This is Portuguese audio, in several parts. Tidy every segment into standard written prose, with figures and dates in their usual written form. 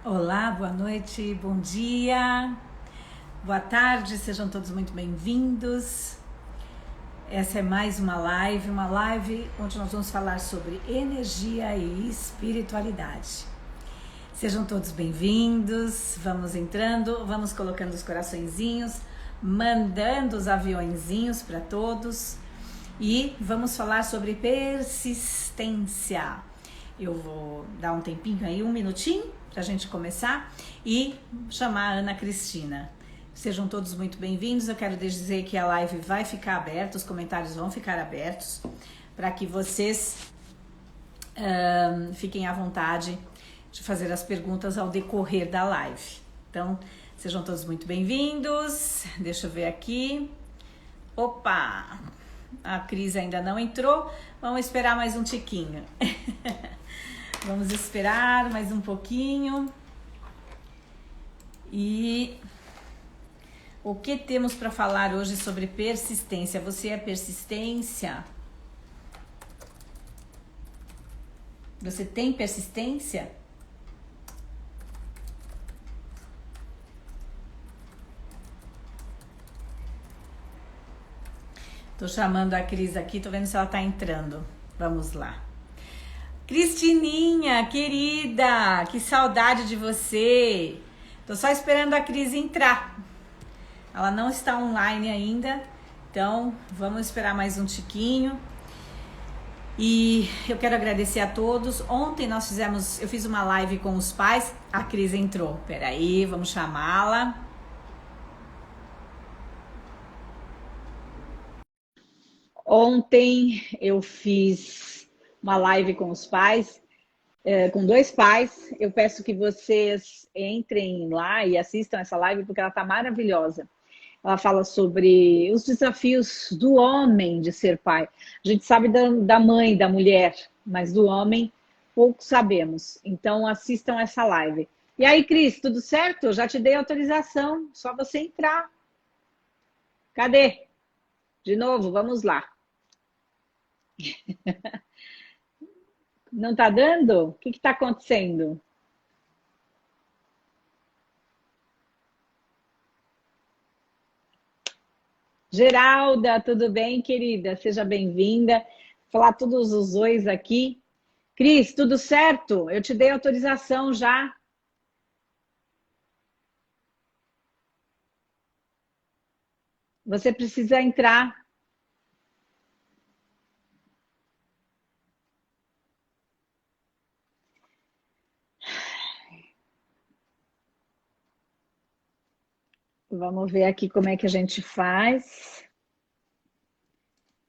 Olá, boa noite, bom dia, boa tarde, sejam todos muito bem-vindos. Essa é mais uma live onde nós vamos falar sobre energia e espiritualidade. Sejam todos bem-vindos, vamos entrando, vamos colocando os coraçõezinhos, mandando os aviõezinhos para todos e vamos falar sobre persistência. Eu vou dar um tempinho aí, um minutinho, para a gente começar e chamar a Ana Cristina. Sejam todos muito bem-vindos. Eu quero dizer que a live vai ficar aberta, os comentários vão ficar abertos para que vocês fiquem à vontade de fazer as perguntas ao decorrer da live. Então, sejam todos muito bem-vindos. Deixa eu ver aqui. Opa! A Cris ainda não entrou. Vamos esperar mais um tiquinho. Vamos esperar mais um pouquinho. E o que temos para falar hoje sobre persistência? Você é persistência? Você tem persistência? Tô chamando a Cris aqui, tô vendo se ela tá entrando. Vamos lá. Cristininha, querida, que saudade de você. Tô só esperando a Cris entrar. Ela não está online ainda, então vamos esperar mais um tiquinho. E eu quero agradecer a todos. Ontem eu fiz uma live com os pais. A Cris entrou. Peraí, vamos chamá-la. Ontem eu fiz uma live com os pais, com dois pais. Eu peço que vocês entrem lá e assistam essa live porque ela está maravilhosa. Ela fala sobre os desafios do homem de ser pai. A gente sabe da mãe, da mulher, mas do homem pouco sabemos. Então assistam essa live. E aí, Cris, tudo certo? Eu já te dei autorização, só você entrar. Cadê? De novo, vamos lá. Não tá dando? O que está acontecendo? Geralda, tudo bem, querida? Seja bem-vinda. Falar todos os ois aqui. Cris, tudo certo? Eu te dei autorização já. Você precisa entrar. Vamos ver aqui como é que a gente faz.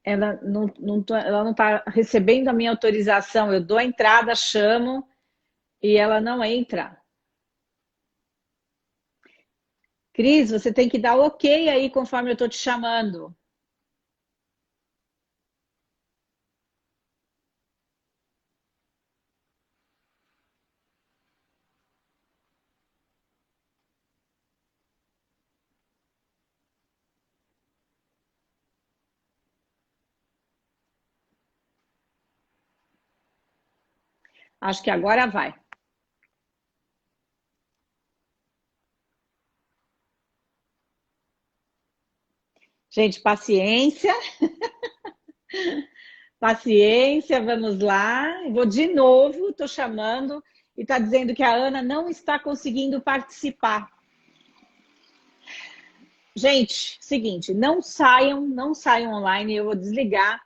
Ela ela não está recebendo a minha autorização. Eu dou a entrada, chamo e ela não entra. Cris, você tem que dar ok aí conforme eu estou te chamando. Acho que agora vai. Gente, paciência. Paciência, vamos lá. Vou de novo, estou chamando e está dizendo que a Ana não está conseguindo participar. Gente, seguinte, não saiam online, eu vou desligar,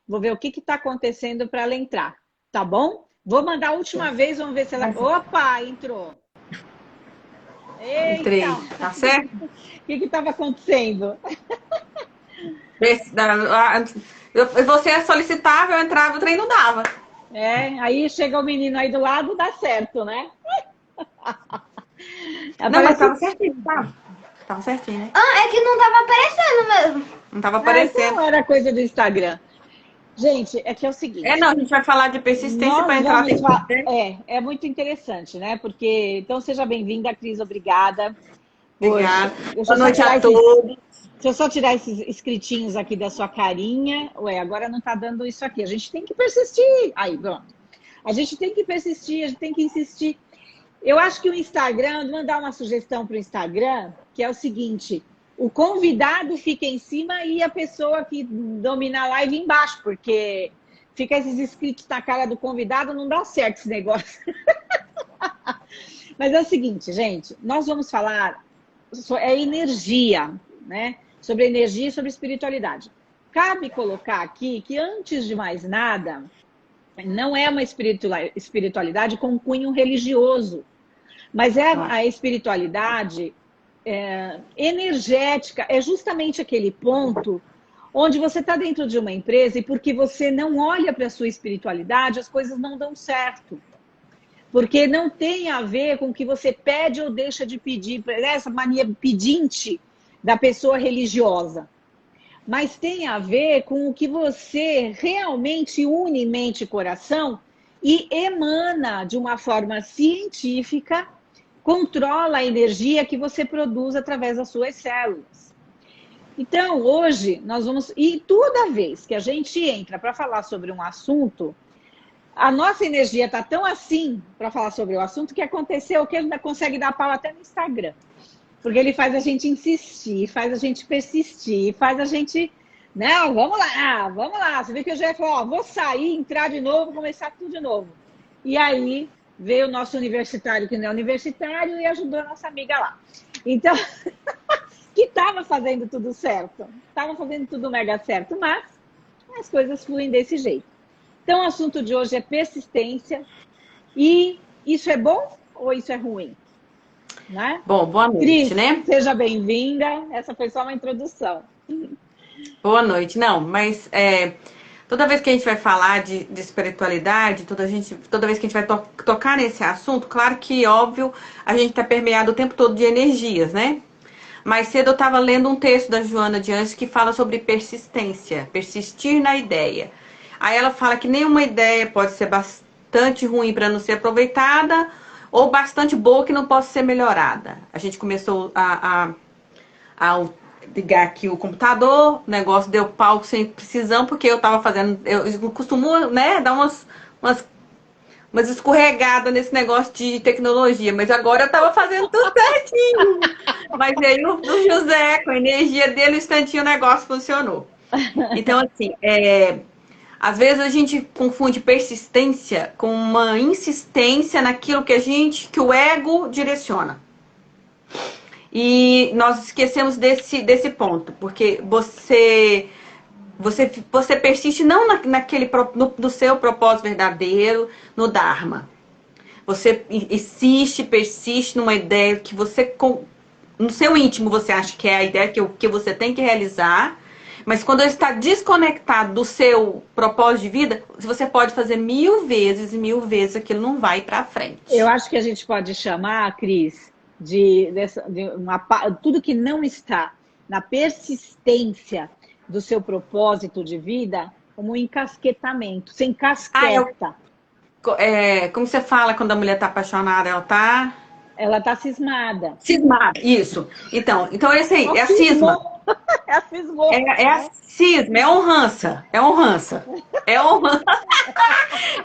vou ver o que está acontecendo para ela entrar, tá bom? Vou mandar a última vez, vamos ver se ela... Opa, entrou! Eita! Entrei, tá certo? O que estava acontecendo? Você solicitava, eu entrava, o trem não dava. Aí chega o menino aí do lado, dá certo, né? Não, mas tava certinho, tá? Tava certinho, né? É que não tava aparecendo mesmo. Não tava aparecendo. Então era coisa do Instagram. Gente, é que é o seguinte. Não, a gente vai falar de persistência para entrar. É muito interessante, né? Porque, então, seja bem-vinda, Cris, obrigada. Obrigada. Boa noite a todos. Deixa eu só tirar esses escritinhos aqui da sua carinha. Ué, agora não tá dando isso aqui. A gente tem que persistir. Aí, pronto. A gente tem que persistir, a gente tem que insistir. Eu acho que o Instagram, vou mandar uma sugestão para o Instagram, que é o seguinte: o convidado fica em cima e a pessoa que domina a live embaixo, porque fica esses inscritos na cara do convidado, não dá certo esse negócio. Mas é o seguinte, gente, nós vamos falar sobre energia, né? Sobre energia e sobre espiritualidade. Cabe colocar aqui que, antes de mais nada, não é uma espiritualidade com cunho religioso, mas é a espiritualidade energética, é justamente aquele ponto onde você está dentro de uma empresa e porque você não olha para a sua espiritualidade, as coisas não dão certo. Porque não tem a ver com o que você pede ou deixa de pedir, essa mania pedinte da pessoa religiosa. Mas tem a ver com o que você realmente une mente e coração e emana de uma forma científica, controla a energia que você produz através das suas células. Então, hoje, nós vamos... E toda vez que a gente entra para falar sobre um assunto, a nossa energia está tão assim para falar sobre o assunto que aconteceu que ele ainda consegue dar pau até no Instagram. Porque ele faz a gente insistir, faz a gente persistir, faz a gente... Não, vamos lá. Você vê que eu já falei, vou sair, entrar de novo, começar tudo de novo. E aí veio o nosso universitário, que não é universitário, e ajudou a nossa amiga lá. Então, que estava fazendo tudo certo. Estava fazendo tudo mega certo, mas as coisas fluem desse jeito. Então, o assunto de hoje é persistência. E isso é bom ou isso é ruim? Né? Bom, boa noite, Cris, né? Seja bem-vinda. Essa foi só uma introdução. Boa noite. Não, mas toda vez que a gente vai falar de espiritualidade, toda vez que a gente vai tocar nesse assunto, claro que, óbvio, a gente está permeado o tempo todo de energias, né? Mais cedo eu estava lendo um texto da Joana de Anjos que fala sobre persistência, persistir na ideia. Aí ela fala que nenhuma ideia pode ser bastante ruim para não ser aproveitada ou bastante boa que não possa ser melhorada. A gente começou a ligar aqui o computador, o negócio deu pau sem precisão, porque eu estava fazendo... Eu costumo, né, dar umas escorregadas nesse negócio de tecnologia, mas agora eu estava fazendo tudo certinho. Mas aí o José, com a energia dele, o instantinho o negócio funcionou. Então, assim, às vezes a gente confunde persistência com uma insistência naquilo que o ego direciona. E nós esquecemos desse ponto, porque você persiste não no seu propósito verdadeiro, no Dharma. Você persiste numa ideia que você, no seu íntimo, você acha que é a ideia que você tem que realizar, mas quando está desconectado do seu propósito de vida, você pode fazer 1000 vezes, aquilo não vai para frente. Eu acho que a gente pode chamar, Cris, tudo que não está na persistência do seu propósito de vida como um encasquetamento. Você encasqueta. Como você fala quando a mulher está apaixonada? Ela tá cismada. Cismada, isso. Então é esse aí, é a cisma. É a cismou. É a cisma, é honrança. É honrança. É honrança.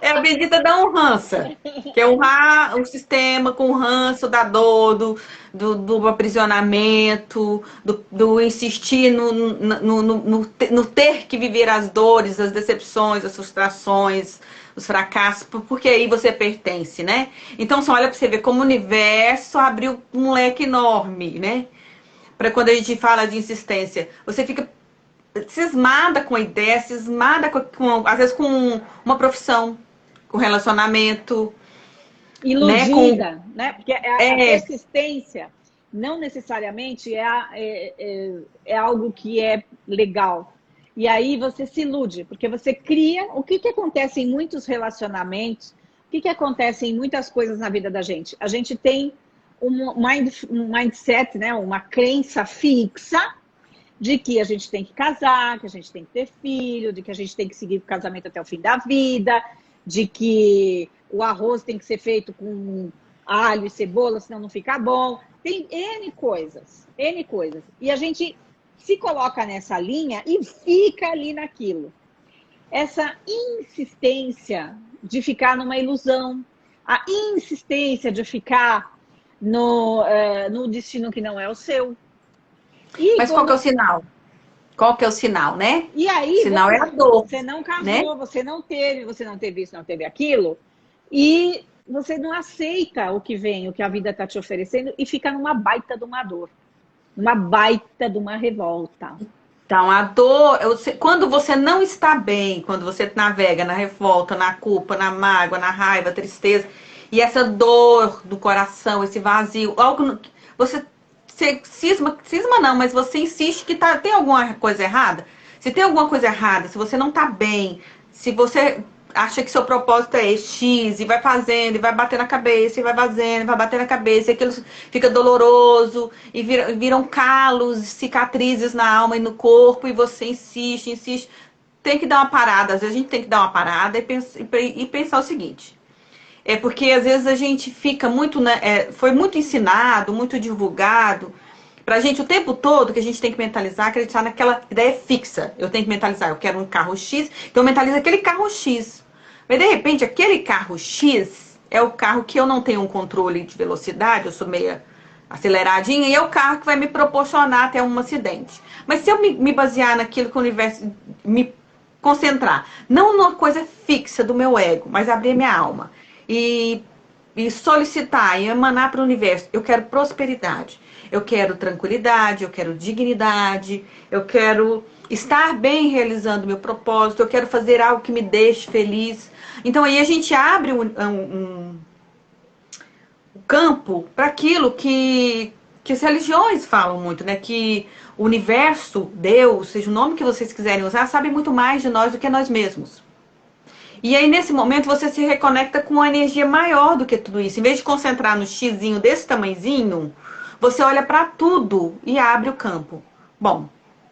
É a bendita da honrança. Que é honrar o sistema com o ranço da dor, do aprisionamento, do insistir no ter que viver as dores, as decepções, as frustrações, os fracassos, porque aí você pertence, né? Então, você olha para você ver como o universo abriu um leque enorme, né? Para quando a gente fala de insistência, você fica cismada com a ideia, cismada às vezes com uma profissão, com relacionamento. Iludida, né? Porque a persistência não necessariamente é algo que é legal. E aí você se ilude, porque você cria... O que acontece em muitos relacionamentos, o que acontece em muitas coisas na vida da gente? A gente tem um mindset, né? Uma crença fixa de que a gente tem que casar, que a gente tem que ter filho, de que a gente tem que seguir o casamento até o fim da vida, de que o arroz tem que ser feito com alho e cebola, senão não fica bom. Tem N coisas. E a gente se coloca nessa linha e fica ali naquilo. Essa insistência de ficar numa ilusão. a insistência de ficar no destino que não é o seu. Mas qual que é o sinal? Qual que é o sinal, né? E aí, o sinal é a dor. Você não casou, né? você não teve isso, não teve aquilo, e você não aceita o que vem, o que a vida está te oferecendo, e fica numa baita de uma dor, numa baita de uma revolta. Então, a dor, quando você não está bem, quando você navega na revolta, na culpa, na mágoa, na raiva, tristeza, e essa dor do coração, esse vazio, algo, você cisma não, mas você insiste que tem alguma coisa errada. Se tem alguma coisa errada, se você não está bem, se você acha que seu propósito é X, e vai fazendo, e vai bater na cabeça, e vai fazendo, e vai bater na cabeça, e aquilo fica doloroso, e viram calos, cicatrizes na alma e no corpo, e você insiste, tem que dar uma parada. Às vezes a gente tem que dar uma parada e pensar o seguinte, porque às vezes a gente fica muito, foi muito ensinado, muito divulgado, pra gente o tempo todo que a gente tem que mentalizar, acreditar naquela ideia fixa. Eu tenho que mentalizar, eu quero um carro X, então eu mentalizo aquele carro X. Mas de repente aquele carro X é o carro que eu não tenho um controle de velocidade, eu sou meia aceleradinha, e é o carro que vai me proporcionar até um acidente. Mas se eu me basear naquilo que o universo, me concentrar, não numa coisa fixa do meu ego, mas abrir minha alma e solicitar e emanar para o universo, eu quero prosperidade, eu quero tranquilidade, eu quero dignidade, eu quero estar bem realizando meu propósito, eu quero fazer algo que me deixe feliz. Então aí a gente abre um campo para aquilo que as religiões falam muito, né? Que o universo, Deus, seja o nome que vocês quiserem usar, sabe muito mais de nós do que nós mesmos. E aí, nesse momento, você se reconecta com uma energia maior do que tudo isso. Em vez de concentrar no xizinho desse tamanhozinho, você olha para tudo e abre o campo. Bom,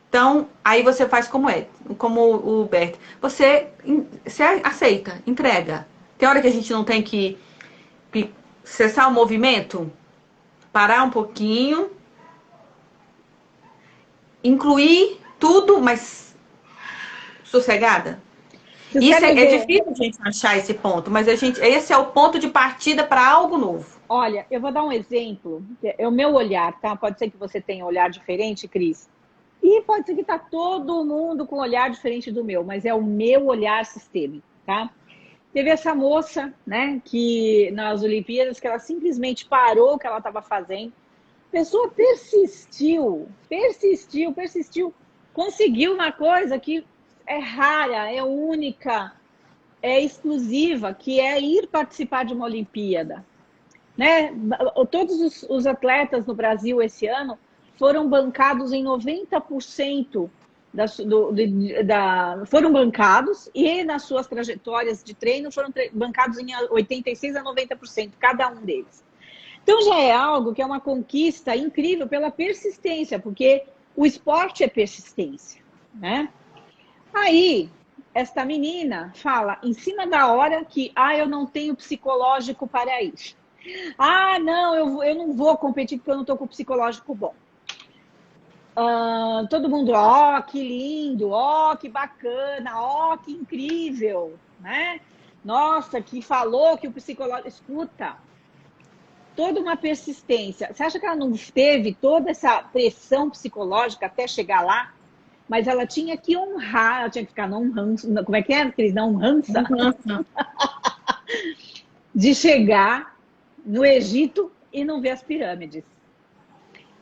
então, aí você faz como o Bert. Você aceita, entrega. Tem hora que a gente não tem que cessar o movimento, parar um pouquinho, incluir tudo, mas sossegada. Isso é difícil a gente achar esse ponto, mas esse é o ponto de partida para algo novo. Olha, eu vou dar um exemplo. É o meu olhar, tá? Pode ser que você tenha um olhar diferente, Cris. E pode ser que tá todo mundo com um olhar diferente do meu, mas é o meu olhar sistêmico, tá? Teve essa moça, né, que nas Olimpíadas, que ela simplesmente parou o que ela estava fazendo. A pessoa persistiu, conseguiu uma coisa que é rara, é única, é exclusiva, que é ir participar de uma Olimpíada. Né? Todos os atletas no Brasil esse ano foram bancados em 90%, foram bancados, e nas suas trajetórias de treino foram bancados em 86% a 90%, cada um deles. Então já é algo que é uma conquista incrível pela persistência, porque o esporte é persistência, né? Aí, esta menina fala em cima da hora que eu não tenho psicológico para ir. Não, eu não vou competir porque eu não estou com o psicológico bom. Todo mundo, que lindo, que bacana, que incrível, né? Nossa, que falou que o psicológico... Escuta, toda uma persistência. Você acha que ela não teve toda essa pressão psicológica até chegar lá? Mas ela tinha que honrar, ela tinha que ficar não rança. Como é que é, Cris? Não rança? De chegar no Egito e não ver as pirâmides.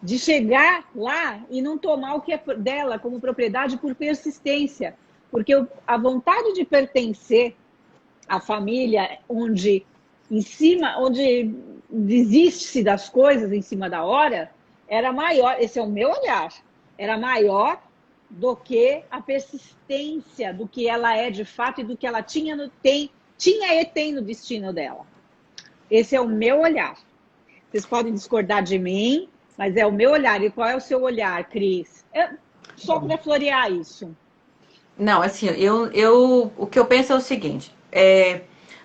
De chegar lá e não tomar o que é dela como propriedade por persistência. Porque a vontade de pertencer à família onde desiste-se das coisas em cima da hora, era maior, esse é o meu olhar, era maior do que a persistência do que ela é de fato e do que ela tinha e tem no destino dela. Esse é o meu olhar. Vocês podem discordar de mim, mas é o meu olhar. E qual é o seu olhar, Cris? Só para florear isso. Não, assim, o que eu penso é o seguinte,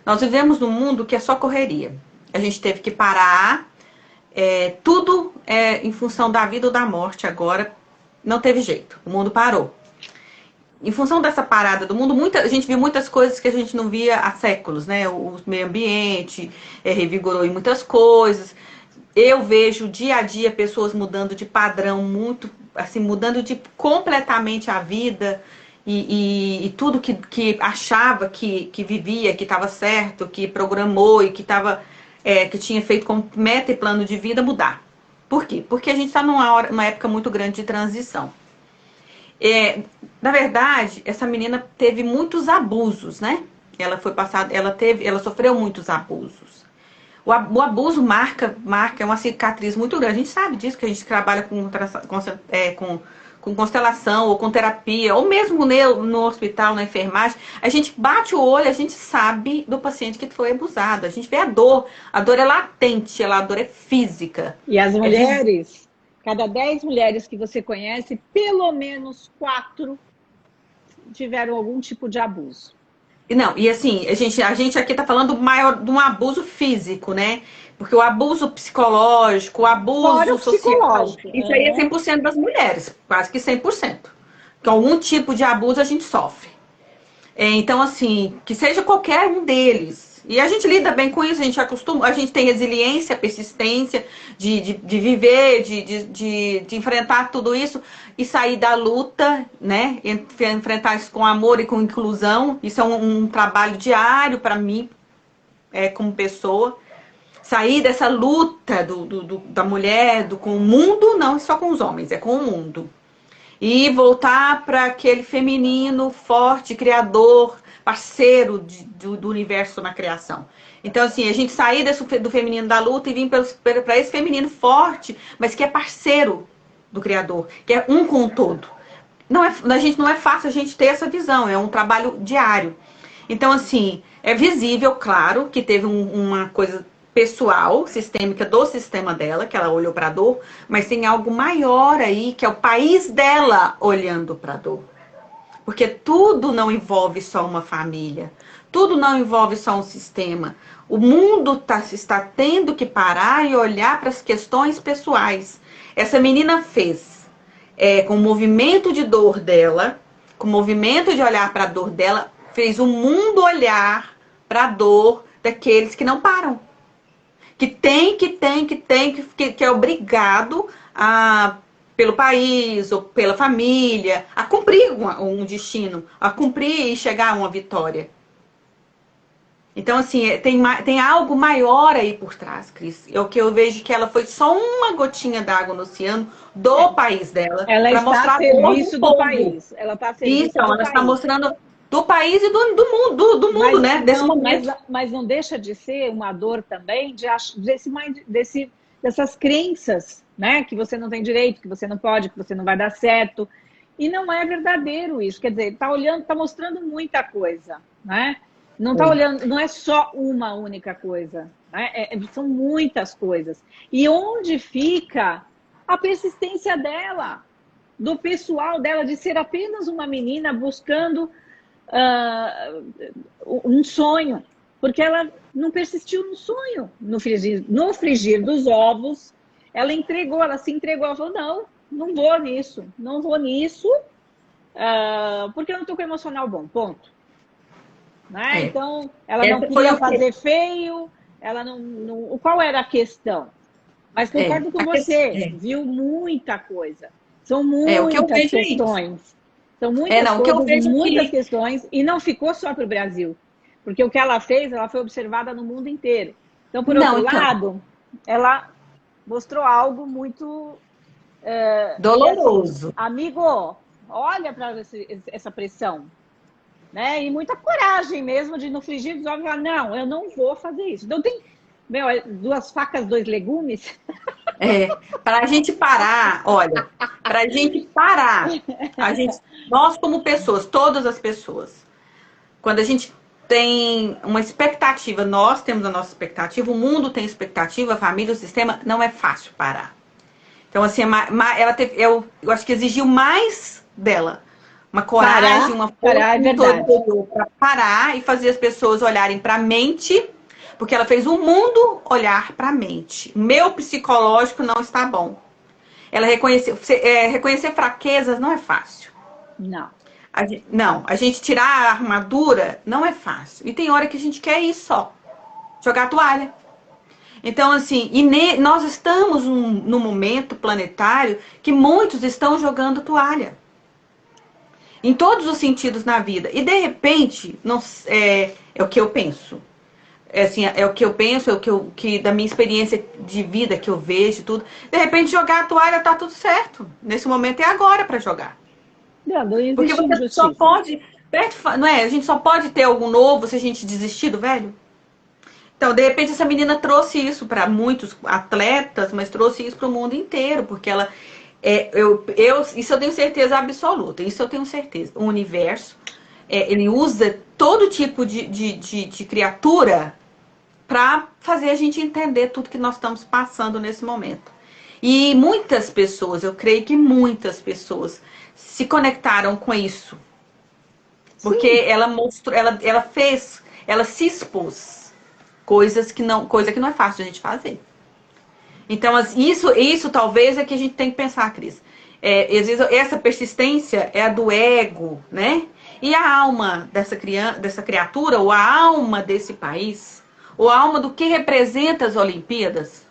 nós vivemos num mundo que é só correria. A gente teve que parar, tudo em função da vida ou da morte agora, não teve jeito, o mundo parou. em função dessa parada do mundo, a gente viu muitas coisas que a gente não via há séculos, né? O meio ambiente revigorou em muitas coisas. Eu vejo dia a dia pessoas mudando de padrão, muito, assim, mudando de completamente a vida e tudo que achava que vivia, que estava certo, que programou e que tinha feito como meta e plano de vida mudar. Por quê? Porque a gente está numa época muito grande de transição. Na verdade, essa menina teve muitos abusos, né? Ela sofreu muitos abusos. O abuso marca uma cicatriz muito grande. A gente sabe disso, que a gente trabalha com constelação ou com terapia, ou mesmo no hospital, na enfermagem. A gente bate o olho, a gente sabe do paciente que foi abusado. A gente vê a dor. A dor é latente, a dor é física. E as mulheres, cada 10 mulheres que você conhece, pelo menos 4 tiveram algum tipo de abuso. Não, e assim, a gente aqui tá falando de um abuso físico, né? Porque o abuso psicológico, o abuso social, isso aí é 100% das mulheres, quase que 100%. Que algum tipo de abuso a gente sofre. Então, assim, que seja qualquer um deles. E a gente lida bem com isso, a gente tem resiliência, persistência de viver, de enfrentar tudo isso e sair da luta, né? Enfrentar isso com amor e com inclusão. Isso é um trabalho diário para mim, como pessoa. Sair dessa luta da mulher, com o mundo, não só com os homens, é com o mundo. E voltar para aquele feminino forte, criador, parceiro do universo na criação. Então, assim, a gente sair do feminino da luta e vir para esse feminino forte, mas que é parceiro do criador, que é um com o todo. Não é fácil a gente ter essa visão, é um trabalho diário. Então, assim, é visível, claro, que teve uma coisa pessoal, sistêmica do sistema dela, que ela olhou para a dor, mas tem algo maior aí, que é o país dela olhando para a dor. Porque tudo não envolve só uma família, tudo não envolve só um sistema. O mundo está tendo que parar e olhar para as questões pessoais. Essa menina fez, com o movimento de dor dela, com o movimento de olhar para a dor dela, fez o mundo olhar para a dor daqueles que não param. Que é obrigado pelo país ou pela família a cumprir um destino, a cumprir e chegar a uma vitória. Então, assim, tem algo maior aí por trás, Cris. É o que eu vejo, que ela foi só uma gotinha d'água no oceano do país dela. Ela está mostrar a serviço do país. Ela está a serviço do ela país. está mostrando do país e do mundo, né? Desse momento. Mas não deixa de ser uma dor também dessas crenças, né? Que você não tem direito, que você não pode, que você não vai dar certo. E não é verdadeiro isso. Quer dizer, está mostrando muita coisa, né? Não está olhando, não é só uma única coisa, né? São muitas coisas. E onde fica a persistência dela, do pessoal dela, de ser apenas uma menina buscando um sonho, porque ela não persistiu no sonho, no frigir dos ovos, ela se entregou, ela falou, não vou nisso, porque eu não estou com emocional bom, ponto. Né? Então, ela não queria fazer feio, ela não... Qual era a questão? Mas concordo com você, viu muita coisa, são muitas questões. São muitas questões, e não ficou só para o Brasil. Porque o que ela fez, ela foi observada no mundo inteiro. Então, por outro lado, ela mostrou algo muito... doloroso. Assim, amigo, olha para essa pressão. Né? E muita coragem mesmo de, no frigir dos ovos, falar, não, eu não vou fazer isso. Então, tem 2 facas, 2 legumes... Para a gente parar, olha, para a gente parar, nós como pessoas, todas as pessoas, quando a gente tem uma expectativa, nós temos a nossa expectativa, o mundo tem expectativa, a família, o sistema, não é fácil parar. Então, assim, ela teve, eu acho que exigiu mais dela, uma coragem, uma força para parar e fazer as pessoas olharem para a mente. Porque ela fez o mundo olhar para a mente. O meu psicológico não está bom. Ela reconhecer fraquezas não é fácil. Não. Não, a gente tirar a armadura não é fácil. E tem hora que a gente quer isso só. Jogar a toalha. Então, assim, nós estamos num momento planetário que muitos estão jogando toalha. Em todos os sentidos na vida. E, de repente, não, é o que eu penso. Assim, é o que eu penso, é o que da minha experiência de vida que eu vejo, tudo. De repente, jogar a toalha tá tudo certo. Nesse momento é agora para jogar. Não Porque você só pode... Não é? A gente só pode ter algo novo se a gente desistir do velho. Então, de repente, essa menina trouxe isso para muitos atletas, mas trouxe isso para o mundo inteiro, porque ela... isso eu tenho certeza absoluta, isso eu tenho certeza. O universo, ele usa todo tipo de criatura para fazer a gente entender tudo que nós estamos passando nesse momento. E muitas pessoas, eu creio que muitas pessoas se conectaram com isso. Porque ela mostrou, ela se expôs. Coisa que não é fácil de a gente fazer. Então, isso talvez é que a gente tem que pensar, Cris. Às vezes, essa persistência é a do ego, né? E a alma dessa criatura, ou a alma desse país, ou a alma do que representa as Olimpíadas,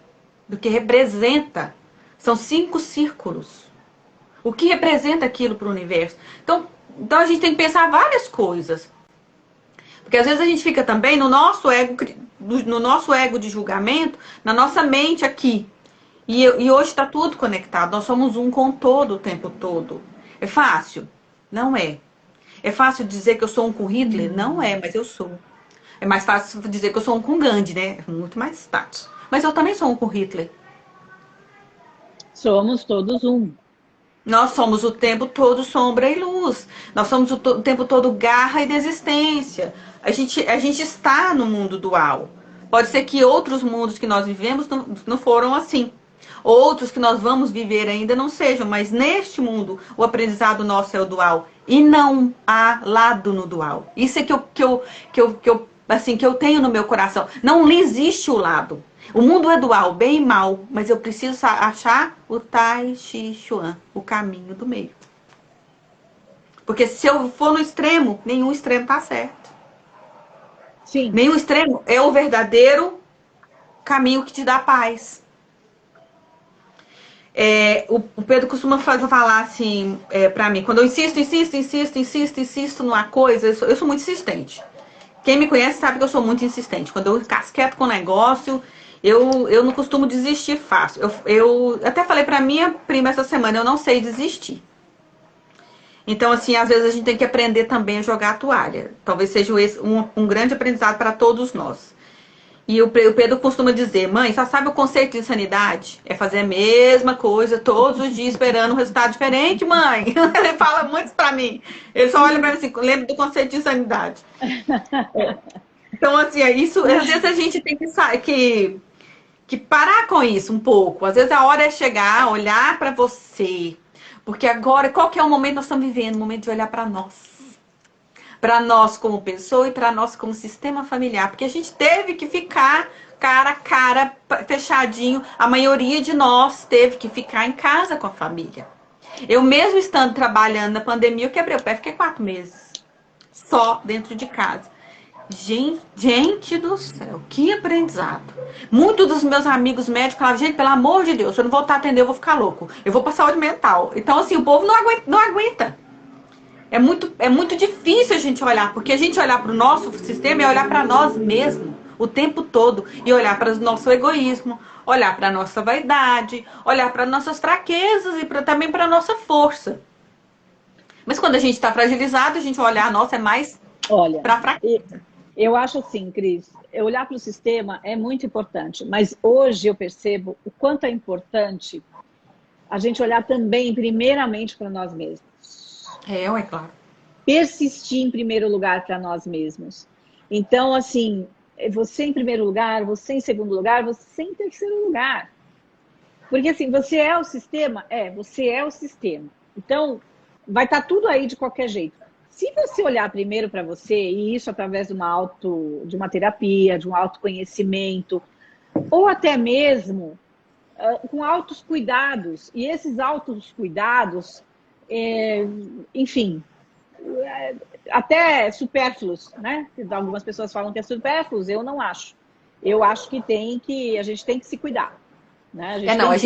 do que representa, são 5 círculos. O que representa aquilo para o universo? Então, a gente tem que pensar várias coisas. Porque às vezes a gente fica também no nosso ego de julgamento, na nossa mente aqui. E hoje está tudo conectado. Nós somos um com todo o tempo todo. É fácil? Não é. É fácil dizer que eu sou um com Hitler? Não é, mas eu sou. É mais fácil dizer que eu sou um com Gandhi, né? É muito mais fácil. Mas eu também sou um com Hitler. Somos todos um. Nós somos o tempo todo sombra e luz. Nós somos o tempo todo garra e desistência. A gente está no mundo dual. Pode ser que outros mundos que nós vivemos não foram assim. Outros que nós vamos viver ainda não sejam. Mas neste mundo, o aprendizado nosso é o dual. E não há lado no dual. Isso é que eu tenho no meu coração. Não existe o lado. O mundo é dual, bem e mal, mas eu preciso achar o Tai Chi Chuan, o caminho do meio. Porque se eu for no extremo, nenhum extremo tá certo. Sim. Nenhum extremo é o verdadeiro caminho que te dá paz. O Pedro costuma falar assim pra mim, quando eu insisto numa coisa, eu sou muito insistente. Quem me conhece sabe que eu sou muito insistente. Quando eu casqueto com o negócio, eu não costumo desistir fácil. Eu até falei pra minha prima essa semana, eu não sei desistir. Então, assim, às vezes a gente tem que aprender também a jogar a toalha. Talvez seja um grande aprendizado para todos nós. E o Pedro costuma dizer, mãe, só sabe o conceito de insanidade? É fazer a mesma coisa todos os dias esperando um resultado diferente, mãe. Ele fala muito pra mim. Ele só olha pra mim assim, lembra do conceito de insanidade. Então, assim, isso, às vezes a gente tem que parar com isso um pouco. Às vezes a hora é chegar, olhar pra você. Porque agora, qual que é o momento que nós estamos vivendo? O momento de olhar pra nós. Para nós como pessoa e para nós como sistema familiar. Porque a gente teve que ficar cara a cara, fechadinho. A maioria de nós teve que ficar em casa com a família. Eu mesmo estando trabalhando na pandemia, eu quebrei o pé, fiquei 4 meses. Só dentro de casa. Gente do céu, que aprendizado. Muitos dos meus amigos médicos falavam, gente, pelo amor de Deus, se eu não voltar a atender, eu vou ficar louco. Eu vou para saúde mental. Então, assim, o povo não aguenta. É muito difícil a gente olhar, porque a gente olhar para o nosso sistema é olhar para nós mesmos o tempo todo e olhar para o nosso egoísmo, olhar para a nossa vaidade, olhar para nossas fraquezas e também para a nossa força. Mas quando a gente está fragilizado, a gente olhar, nossa, é mais para fraqueza. Eu acho assim, Cris, olhar para o sistema é muito importante, mas hoje eu percebo o quanto é importante a gente olhar também primeiramente para nós mesmos. É claro. Persistir em primeiro lugar para nós mesmos. Então, assim, você em primeiro lugar, você em segundo lugar, você em terceiro lugar. Porque, assim, você é o sistema? Você é o sistema. Então, vai estar tudo aí de qualquer jeito. Se você olhar primeiro para você, e isso através de uma terapia, de um autoconhecimento, ou até mesmo com altos cuidados, e esses altos cuidados... enfim, até supérfluos, né? Algumas pessoas falam que é supérfluos, eu não acho. Eu acho que a gente tem que se cuidar. Né? A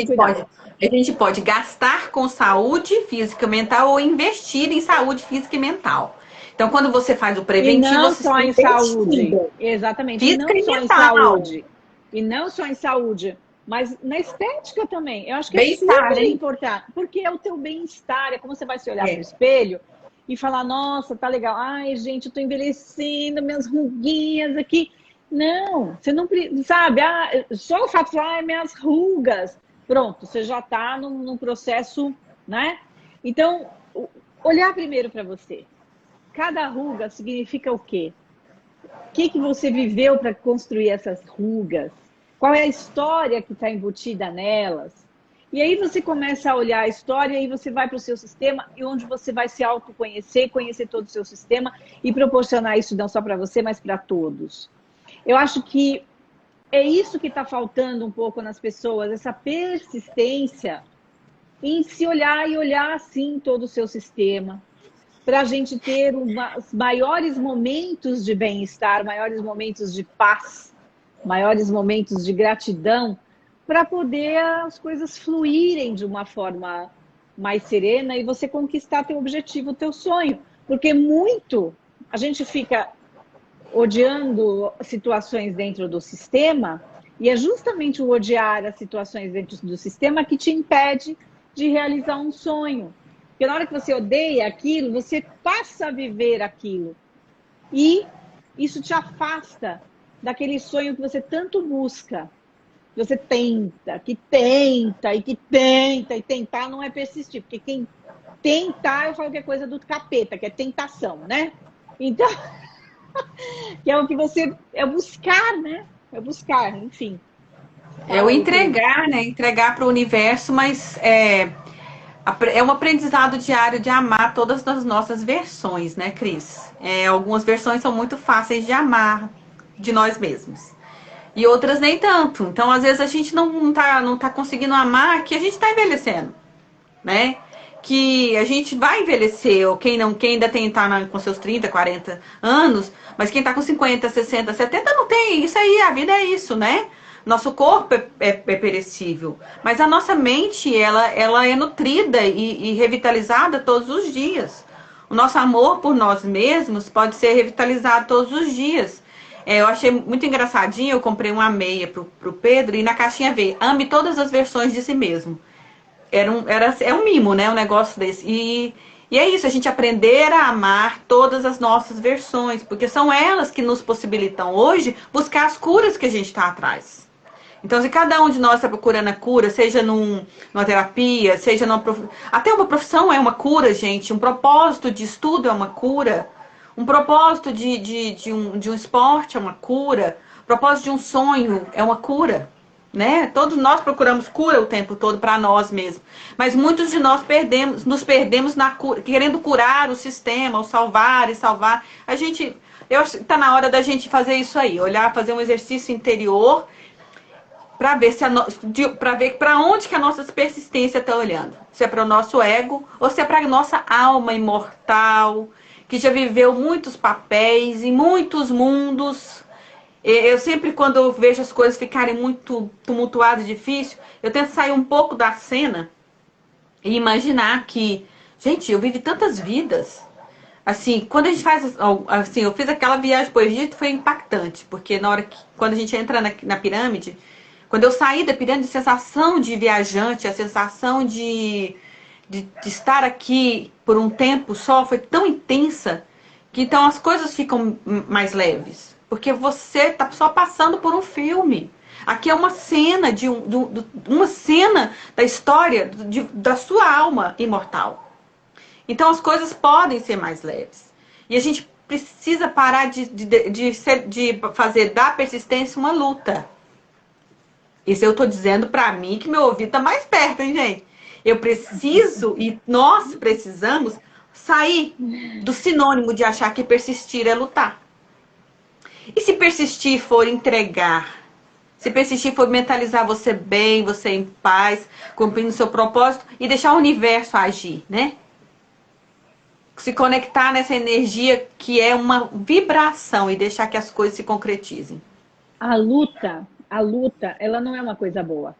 gente pode gastar com saúde física e mental ou investir em saúde física e mental. Então, quando você faz o preventivo, e não você só em saúde. Exatamente. E não só em saúde. E não só em saúde, mas na estética também. Eu acho que é super importante. Porque é o teu bem-estar, é como você vai se olhar no espelho e falar, nossa, tá legal. Ai, gente, eu tô envelhecendo, minhas ruguinhas aqui. Não, você não sabe, só o fato de minhas rugas, pronto, você já está num processo, né? Então, olhar primeiro para você. Cada ruga significa o quê? O que você viveu para construir essas rugas? Qual é a história que está embutida nelas? E aí você começa a olhar a história e você vai para o seu sistema e onde você vai se autoconhecer, conhecer todo o seu sistema e proporcionar isso não só para você, mas para todos. Eu acho que é isso que está faltando um pouco nas pessoas, essa persistência em se olhar e olhar assim todo o seu sistema, para a gente ter os maiores momentos de bem-estar, maiores momentos de paz, maiores momentos de gratidão, para poder as coisas fluírem de uma forma mais serena e você conquistar teu objetivo, teu sonho. Porque muito a gente fica odiando situações dentro do sistema, e é justamente o odiar as situações dentro do sistema que te impede de realizar um sonho. Porque na hora que você odeia aquilo, você passa a viver aquilo. E isso te afasta daquele sonho que você tanto busca. Você tenta, e tentar não é persistir. Porque quem tentar, eu falo que é coisa do capeta, que é tentação, né? Então... que é o que você... é buscar, né? É buscar, enfim. É o entregar, né? Entregar para o universo, mas é um aprendizado diário de amar todas as nossas versões, né, Cris? Algumas versões são muito fáceis de amar de nós mesmos. E outras nem tanto. Então, às vezes, a gente não tá conseguindo amar que a gente está envelhecendo, né? Que a gente vai envelhecer, ou quem ainda tá com seus 30, 40 anos, mas quem tá com 50, 60, 70 não tem. Isso aí, a vida é isso, né? Nosso corpo é perecível, mas a nossa mente, ela é nutrida e revitalizada todos os dias. O nosso amor por nós mesmos pode ser revitalizado todos os dias. Eu achei muito engraçadinho, eu comprei uma meia pro Pedro e na caixinha veio, ame todas as versões de si mesmo. É um mimo, né? Um negócio desse. E é isso, a gente aprender a amar todas as nossas versões, porque são elas que nos possibilitam hoje buscar as curas que a gente está atrás. Então, se cada um de nós está procurando a cura, seja numa terapia, seja até uma profissão é uma cura, gente. Um propósito de estudo é uma cura. Um propósito de um esporte é uma cura. O propósito de um sonho é uma cura. Né? Todos nós procuramos cura o tempo todo para nós mesmos, mas muitos de nós nos perdemos na cura, querendo curar o sistema, ou salvar. Eu acho que está na hora da gente fazer isso aí, olhar, fazer um exercício interior para ver para onde que a nossa persistência está olhando, se é para o nosso ego ou se é para a nossa alma imortal que já viveu muitos papéis em muitos mundos. Eu sempre, quando eu vejo as coisas ficarem muito tumultuadas e difíceis, eu tento sair um pouco da cena e imaginar que, gente, eu vivi tantas vidas. Assim, quando a gente faz, assim, eu fiz aquela viagem para o Egito, foi impactante, porque quando a gente entra na pirâmide, quando eu saí da pirâmide, a sensação de viajante, a sensação de estar aqui por um tempo só foi tão intensa que então as coisas ficam mais leves. Porque você está só passando por um filme. Aqui é uma cena uma cena da história da sua alma imortal. Então as coisas podem ser mais leves. E a gente precisa parar de fazer da persistência uma luta. Isso eu estou dizendo para mim que meu ouvido está mais perto, hein, gente? Eu preciso e nós precisamos sair do sinônimo de achar que persistir é lutar. E se persistir for entregar? Se persistir for mentalizar você bem, você em paz, cumprindo seu propósito e deixar o universo agir, né? se conectar nessa energia que é uma vibração e deixar que as coisas se concretizem. A luta, ela não é uma coisa boa.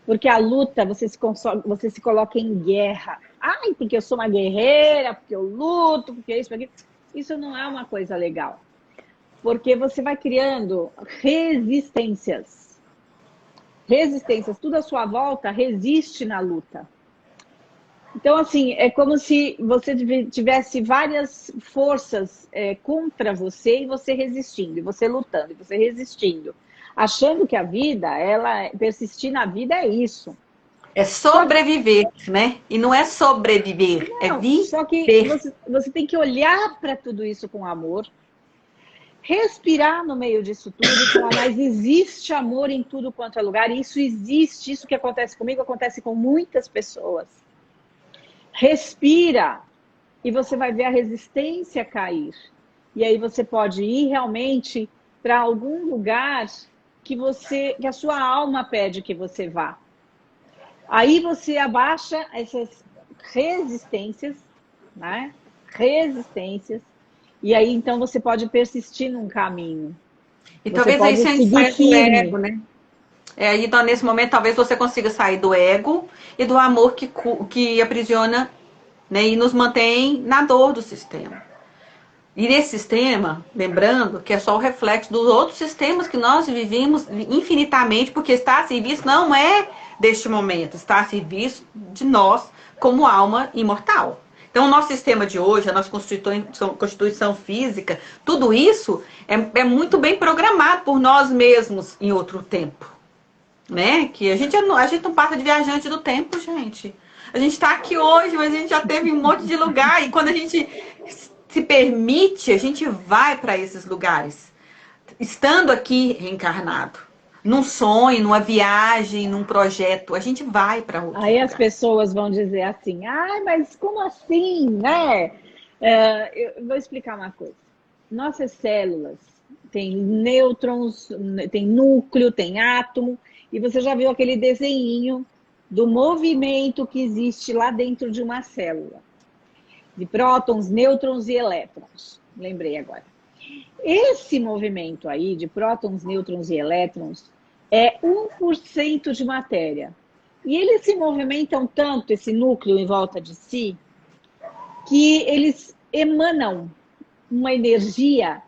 Porque a luta, você se coloca em guerra. Ai, porque eu sou uma guerreira, porque eu luto, porque isso, porque aquilo. Isso não é uma coisa legal. Porque você vai criando resistências. Tudo à sua volta resiste na luta. Então, assim, é como se você tivesse várias forças contra você e você resistindo, e você lutando, e você resistindo. Achando que a vida, persistir na vida é isso. É sobreviver, né? E não é sobreviver, não, é viver. Só que você tem que olhar para tudo isso com amor, respirar no meio disso tudo e falar, mas existe amor em tudo quanto é lugar, e isso existe, isso que acontece comigo, acontece com muitas pessoas. Respira e você vai ver a resistência cair. E aí você pode ir realmente para algum lugar que a sua alma pede que você vá. Aí você abaixa essas resistências, né? Resistências. E aí, então, você pode persistir num caminho. E talvez aí você saia do ego, né? Aí, então, nesse momento, talvez você consiga sair do ego e do amor que aprisiona, né? E nos mantém na dor do sistema. E nesse sistema, lembrando que é só o reflexo dos outros sistemas que nós vivimos infinitamente, porque está a serviço não é deste momento, está a serviço de nós como alma imortal. Então, o nosso sistema de hoje, a nossa constituição física, tudo isso é muito bem programado por nós mesmos em outro tempo. Né? Que a gente não passa de viajante do tempo, gente. A gente está aqui hoje, mas a gente já teve um monte de lugar. E quando a gente se permite, a gente vai para esses lugares. Estando aqui reencarnado. Num sonho, numa viagem, num projeto, a gente vai para outro Aí lugar. As pessoas vão dizer assim, mas como assim, né? Eu vou explicar uma coisa. Nossas células têm nêutrons, tem núcleo, tem átomo, e você já viu aquele desenhinho do movimento que existe lá dentro de uma célula. De prótons, nêutrons e elétrons. Lembrei agora. Esse movimento aí de prótons, nêutrons e elétrons é 1% de matéria. E eles se movimentam tanto, esse núcleo em volta de si, que eles emanam uma energia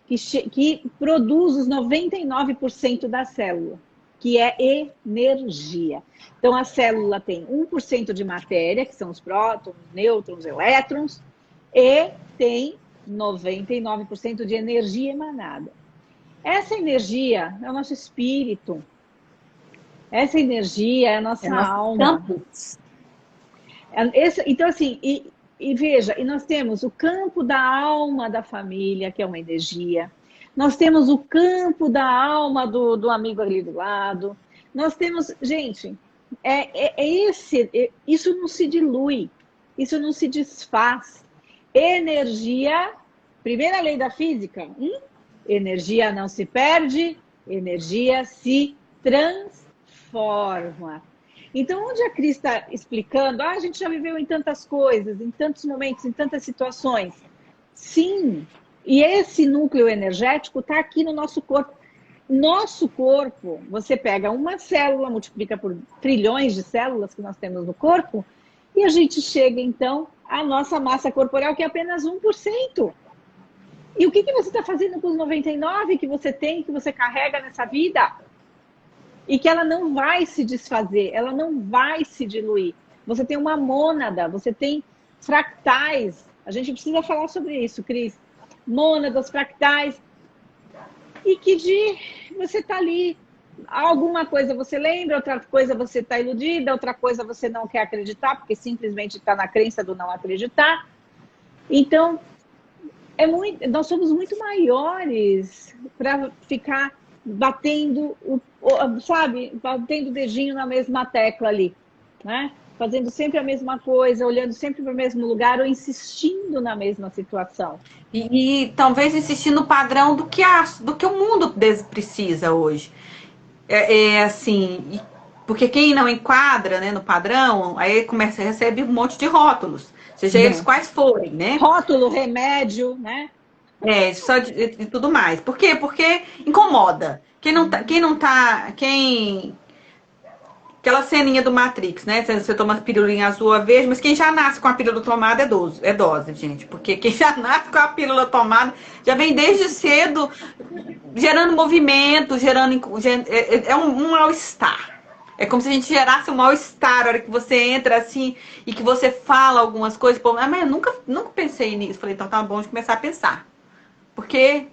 que produz os 99% da célula, que é energia. Então, a célula tem 1% de matéria, que são os prótons, nêutrons, elétrons, e tem 99% de energia emanada. Essa energia é o nosso espírito. Essa energia é a nossa alma. Então, assim, e veja, e nós temos o campo da alma da família, que é uma energia. Nós temos o campo da alma do amigo ali do lado. Nós temos, gente, isso não se dilui, isso não se desfaz. Energia, primeira lei da física, energia não se perde, energia se transforma. Então, onde a Cris está explicando, a gente já viveu em tantas coisas, em tantos momentos, em tantas situações. Sim, e esse núcleo energético está aqui no nosso corpo. Nosso corpo, você pega uma célula, multiplica por trilhões de células que nós temos no corpo, e a gente chega, então, à nossa massa corporal, que é apenas 1%. E o que você está fazendo com os 99% que você tem, que você carrega nessa vida? E que ela não vai se desfazer, ela não vai se diluir. Você tem uma mônada, você tem fractais. A gente precisa falar sobre isso, Cris. Mônadas, fractais. E que você está ali, alguma coisa você lembra, outra coisa você está iludida, outra coisa você não quer acreditar, porque simplesmente está na crença do não acreditar. Então, nós somos muito maiores para ficar batendo, batendo o dedinho na mesma tecla ali, né? Fazendo sempre a mesma coisa, olhando sempre para o mesmo lugar ou insistindo na mesma situação. E talvez insistir no padrão do que o mundo precisa hoje. Assim, Porque quem não enquadra, né, no padrão, aí começa a receber um monte de rótulos, seja eles quais forem, né? Rótulo, remédio, né? Só de tudo mais. Por quê? Porque incomoda. Aquela ceninha do Matrix, né? Você toma a pílula azul a verde, mas quem já nasce com a pílula tomada é dose, gente. Porque quem já nasce com a pílula tomada já vem desde cedo gerando movimento, é um mal-estar. É como se a gente gerasse um mal-estar na hora que você entra assim e que você fala algumas coisas. Pô, mas eu nunca pensei nisso. Falei, então tá bom de começar a pensar. Porque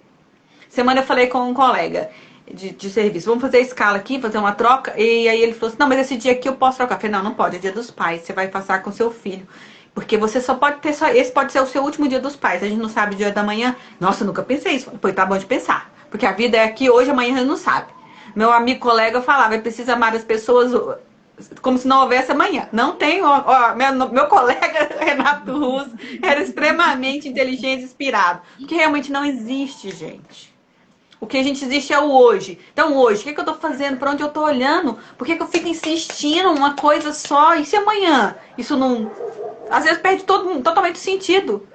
semana eu falei com um colega de serviço, vamos fazer a escala aqui, fazer uma troca. E aí ele falou assim, não, mas esse dia aqui eu posso trocar. Eu falei, não pode, é dia dos pais, você vai passar com seu filho. Porque você só pode ter, esse pode ser o seu último dia dos pais. A gente não sabe o dia da manhã. Nossa, eu nunca pensei isso. Falei, tá bom de pensar. Porque a vida é aqui hoje, amanhã a gente não sabe. Meu amigo, colega falava, é preciso amar as pessoas como se não houvesse amanhã. Não tem, meu colega Renato Russo era extremamente inteligente e inspirado. Porque realmente não existe, gente. O que a gente existe é o hoje. Então hoje, o que eu tô fazendo? Pra onde eu tô olhando? Por que eu fico insistindo uma coisa só? E se amanhã? Isso não... Às vezes perde totalmente o sentido.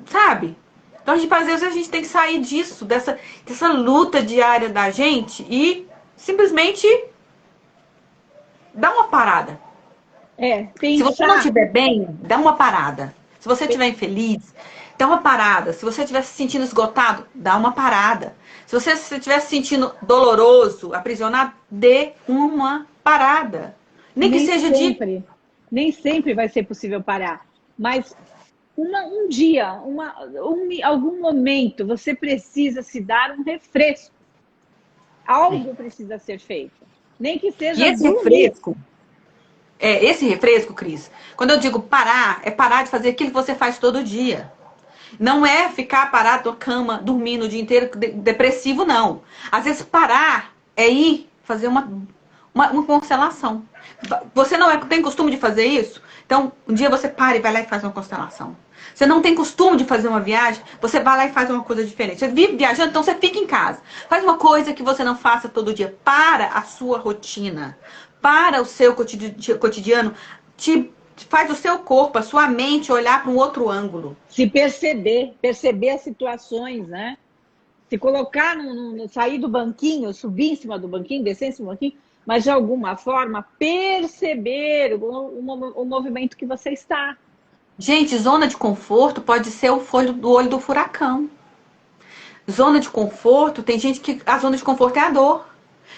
Sabe? Então, às vezes, a gente tem que sair disso, dessa luta diária da gente e simplesmente dar uma parada. Se você não estiver bem, dá uma parada. Se você estiver infeliz, dá uma parada. Se você estiver se sentindo esgotado, dá uma parada. Se você estiver se sentindo doloroso, aprisionado, dê uma parada. Nem que seja Nem sempre vai ser possível parar, mas um dia, algum momento, você precisa se dar um refresco. Algo precisa ser feito. Nem que seja... E esse refresco, Cris, quando eu digo parar, é parar de fazer aquilo que você faz todo dia. Não é ficar parado na cama, dormindo o dia inteiro, depressivo, não. Às vezes parar é ir fazer uma constelação. Você não tem costume de fazer isso? Então, um dia você para e vai lá e faz uma constelação. Você não tem costume de fazer uma viagem, você vai lá e faz uma coisa diferente. Você vive viajando, então você fica em casa. Faz uma coisa que você não faça todo dia. Para a sua rotina. Para o seu cotidiano. Faz o seu corpo, a sua mente olhar para um outro ângulo. Se perceber as situações, né? Se colocar, sair do banquinho, subir em cima do banquinho, descer em cima do banquinho, mas de alguma forma perceber o movimento que você está. Gente, zona de conforto pode ser o olho do furacão. Zona de conforto, tem gente que a zona de conforto é a dor.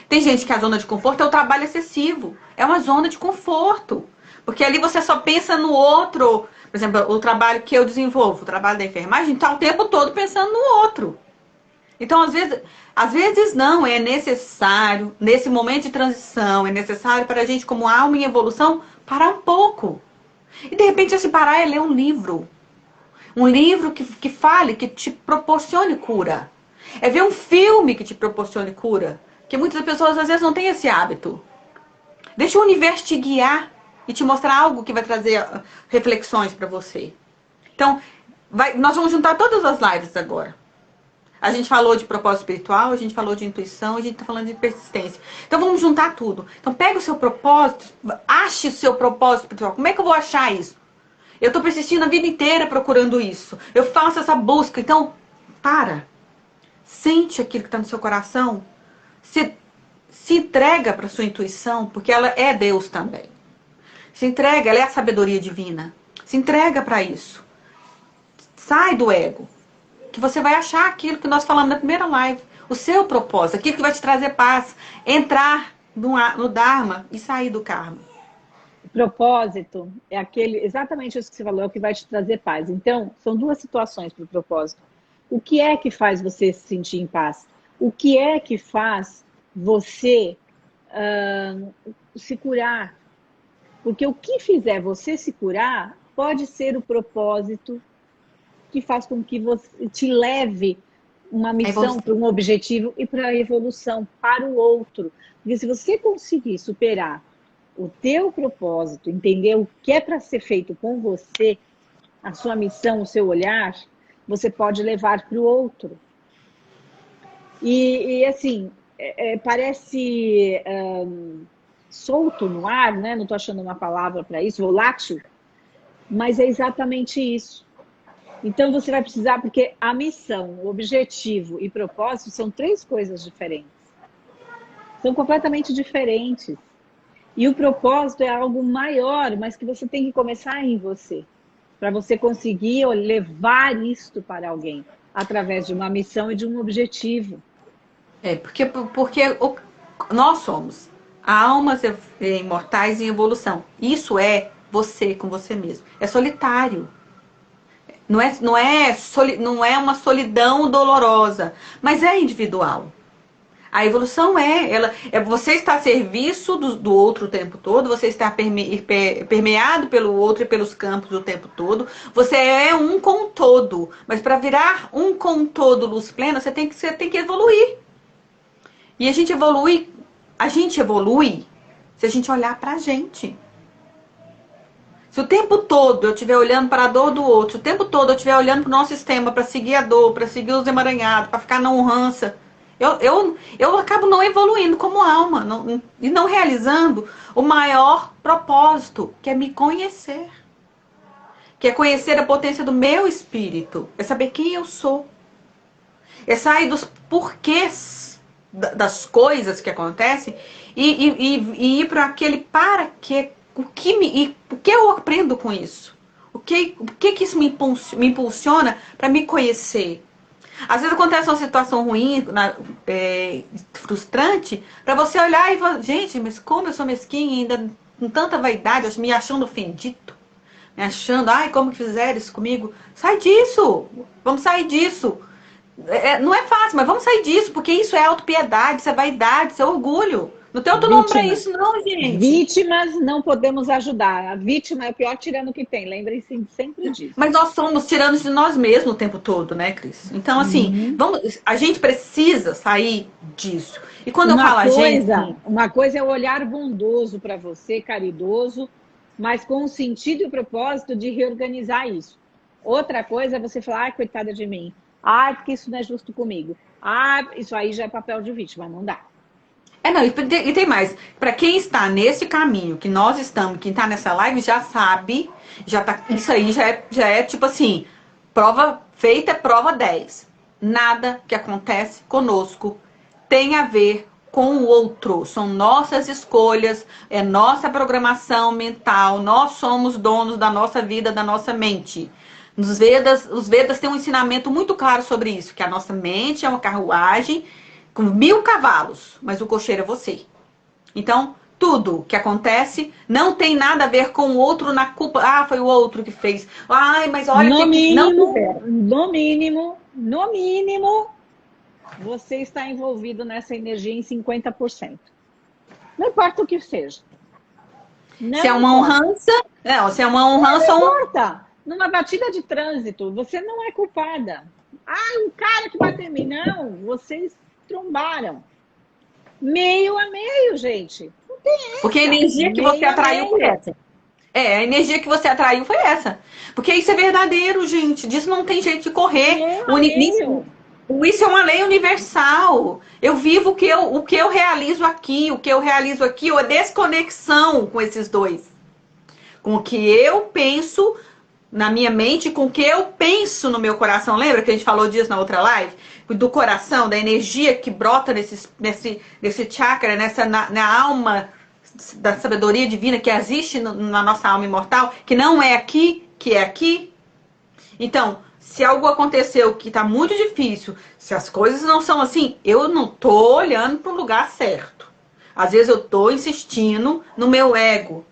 Tem gente que a zona de conforto é o trabalho excessivo. É uma zona de conforto. Porque ali você só pensa no outro. Por exemplo, o trabalho que eu desenvolvo, o trabalho da enfermagem, está o tempo todo pensando no outro. Então, às vezes não, é necessário, nesse momento de transição, é necessário para a gente, como alma em evolução, parar um pouco. E de repente, esse parar é ler um livro. Um livro que fale, que te proporcione cura. É ver um filme que te proporcione cura. Que muitas pessoas às vezes não têm esse hábito. Deixa o universo te guiar e te mostrar algo que vai trazer reflexões para você. Então, nós vamos juntar todas as lives agora. A gente falou de propósito espiritual, a gente falou de intuição, a gente está falando de persistência. Então vamos juntar tudo. Então pega o seu propósito, ache o seu propósito espiritual. Como é que eu vou achar isso? Eu estou persistindo a vida inteira procurando isso. Eu faço essa busca. Então, para. Sente aquilo que está no seu coração. Se entrega para a sua intuição, porque ela é Deus também. Se entrega, ela é a sabedoria divina. Se entrega para isso. Sai do ego. Que você vai achar aquilo que nós falamos na primeira live. O seu propósito, aquilo que vai te trazer paz. Entrar no Dharma e sair do karma. O propósito é exatamente isso que você falou, é o que vai te trazer paz. Então, são duas situações para o propósito. O que é que faz você se sentir em paz? O que é que faz você se curar? Porque o que fizer você se curar pode ser o propósito que faz com que você te leve uma missão para um objetivo e para a evolução, para o outro. Porque se você conseguir superar o teu propósito, entender o que é para ser feito com você, a sua missão, o seu olhar, você pode levar para o outro. E assim, parece solto no ar, né? Não estou achando uma palavra para isso, volátil, mas é exatamente isso. Então você vai precisar, porque a missão, o objetivo e propósito são 3 coisas diferentes. São completamente diferentes. E o propósito é algo maior, mas que você tem que começar em você, para você conseguir levar isto para alguém, através de uma missão e de um objetivo. Porque nós somos almas imortais em evolução. Isso é você com você mesmo. É solitário. Não é uma solidão dolorosa, mas é individual. A evolução é você estar a serviço do outro o tempo todo, você está permeado pelo outro e pelos campos o tempo todo. Você é um com o todo, mas para virar um com o todo luz plena, você tem que evoluir. E a gente evolui se a gente olhar pra gente. Se o tempo todo eu estiver olhando para a dor do outro, o tempo todo eu estiver olhando para o nosso sistema, para seguir a dor, para seguir os emaranhados, para ficar na honrança, eu acabo não evoluindo como alma e não realizando o maior propósito, que é me conhecer. Que é conhecer a potência do meu espírito. É saber quem eu sou. É sair dos porquês das coisas que acontecem e ir para aquele para quê. O que eu aprendo com isso? O que isso me impulsiona para me conhecer? Às vezes acontece uma situação ruim, frustrante, para você olhar e falar, gente, mas como eu sou mesquinha, ainda com tanta vaidade, me achando ofendido, me achando, ai, como que fizeram isso comigo? Sai disso! Vamos sair disso! Não é fácil, mas vamos sair disso, porque isso é autopiedade, isso é vaidade, isso é orgulho. Não tem outro nome pra isso, não, gente. Vítimas não podemos ajudar. A vítima é o pior tirano que tem. Lembrem-se sempre disso. Mas nós somos tiranos de nós mesmos o tempo todo, né, Cris? Então, assim, a gente precisa sair disso. E quando eu falo a gente... Uma coisa é o olhar bondoso para você, caridoso, mas com o sentido e o propósito de reorganizar isso. Outra coisa é você falar, ai, coitada de mim. Ai, porque isso não é justo comigo. Ah, isso aí já é papel de vítima, não dá. Não, e tem mais. Para quem está nesse caminho que nós estamos, quem está nessa live já sabe, isso aí já é tipo assim, prova feita, prova 10. Nada que acontece conosco tem a ver com o outro. São nossas escolhas, é nossa programação mental, nós somos donos da nossa vida, da nossa mente. Os Vedas têm um ensinamento muito claro sobre isso, que a nossa mente é uma carruagem com 1000 cavalos, mas o cocheiro é você. Então, tudo que acontece não tem nada a ver com o outro na culpa. Ah, foi o outro que fez. Ai, mas olha... No mínimo, você está envolvido nessa energia em 50%. Não importa o que seja. Se é uma honrança... se é uma honrança... Não importa. Numa batida de trânsito, você não é culpada. Ah, um cara que bateu em mim. Não, vocês trombaram. Meio a meio, gente. Não tem essa. Porque a energia que você atraiu foi essa. A energia que você atraiu foi essa. Porque isso é verdadeiro, gente. Disso não tem jeito de correr. Isso é uma lei universal. Eu vivo o que eu realizo aqui. O que eu realizo aqui é desconexão com esses dois. Com o que eu penso na minha mente, com o que eu penso no meu coração. Lembra que a gente falou disso na outra live? Do coração, da energia que brota nesse chakra, na alma da sabedoria divina que existe na nossa alma imortal, que não é aqui, que é aqui. Então, se algo aconteceu que está muito difícil, se as coisas não são assim, eu não tô olhando para o lugar certo. Às vezes eu tô insistindo no meu ego.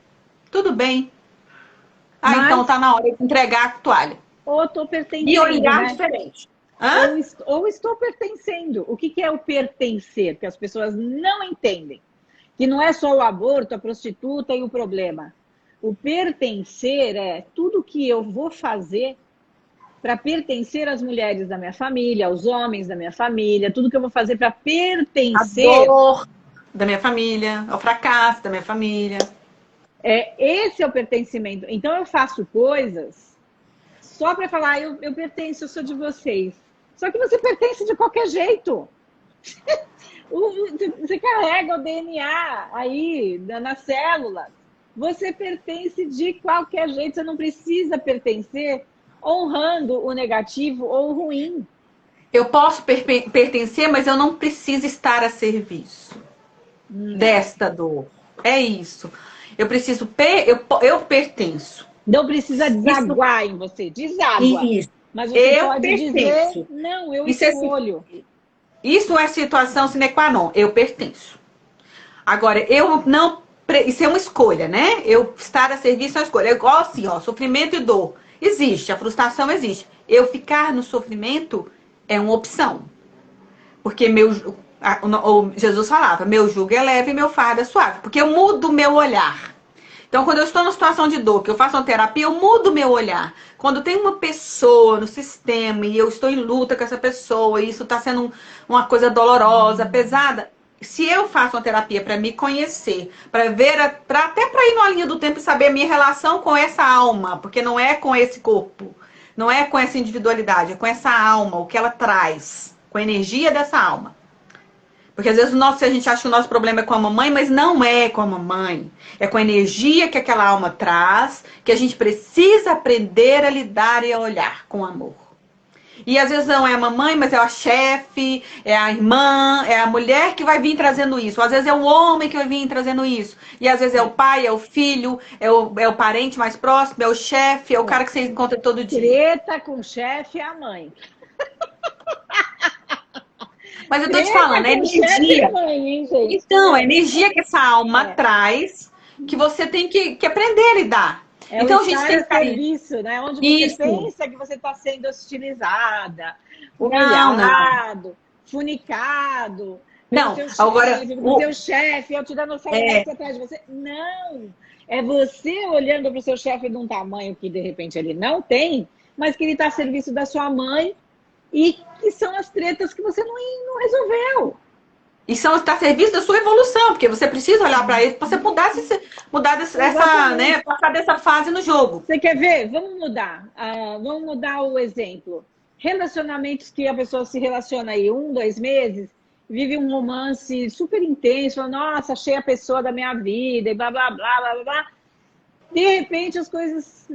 Tudo bem. Então tá na hora de entregar a toalha. Ou tô pertencendo. E olhar diferente. Ou estou pertencendo. O que é o pertencer? Que as pessoas não entendem. Que não é só o aborto, a prostituta e o problema. O pertencer é tudo que eu vou fazer para pertencer às mulheres da minha família, aos homens da minha família, tudo que eu vou fazer para pertencer... A dor da minha família, ao fracasso da minha família. Esse é o pertencimento. Então eu faço coisas só para falar, eu pertenço, eu sou de vocês. Só que você pertence de qualquer jeito. Você carrega o DNA aí nas células. Você pertence de qualquer jeito, você não precisa pertencer honrando o negativo ou o ruim. Eu posso pertencer, mas eu não preciso estar a serviço desta dor. É isso. Eu preciso, eu pertenço. Não precisa desaguar em você, deságua. Isso. Mas você eu pode pertenço. dizer, não, eu escolho. Isso é situação sine qua non, eu pertenço. Agora, eu não... Isso é uma escolha, né? Eu estar a serviço é uma escolha. É igual assim, ó, sofrimento e dor. Existe, a frustração existe. Eu ficar no sofrimento é uma opção. Porque Jesus falava, meu jugo é leve e meu fardo é suave. Porque eu mudo o meu olhar. Então, quando eu estou numa situação de dor, que eu faço uma terapia, eu mudo o meu olhar. Quando tem uma pessoa no sistema e eu estou em luta com essa pessoa, e isso está sendo uma coisa dolorosa, pesada, se eu faço uma terapia para me conhecer, para ver, até para ir numa linha do tempo e saber a minha relação com essa alma, porque não é com esse corpo, não é com essa individualidade, é com essa alma, o que ela traz, com a energia dessa alma. Porque às vezes a gente acha que o nosso problema é com a mamãe, mas não é com a mamãe. É com a energia que aquela alma traz, que a gente precisa aprender a lidar e a olhar com amor. E às vezes não é a mamãe, mas é a chefe, é a irmã, é a mulher que vai vir trazendo isso. Às vezes é o homem que vai vir trazendo isso. E às vezes é o pai, é o filho, é o parente mais próximo, é o chefe, é o cara que você encontra todo dia. Treta com o chefe é a mãe. Mas eu tô te falando, é energia. Então, a energia que essa alma traz, que você tem que aprender a lidar. Então a gente tem que serviço, né? Onde você pensa que você está sendo hostilizada, humilhado, funicado. Não, agora o seu chefe, eu te dando saudade atrás de você. Não, é você olhando para o seu chefe de um tamanho que de repente ele não tem, mas que ele está a serviço da sua mãe. E que são as tretas que você não resolveu. E está a serviço da sua evolução, porque você precisa olhar para ele para você passar dessa fase no jogo. Você quer ver? Vamos mudar. Vamos mudar o exemplo. Relacionamentos que a pessoa se relaciona aí 1, 2 meses, vive um romance super intenso, fala, nossa, achei a pessoa da minha vida, e blá, blá, blá, blá, blá, blá. De repente as coisas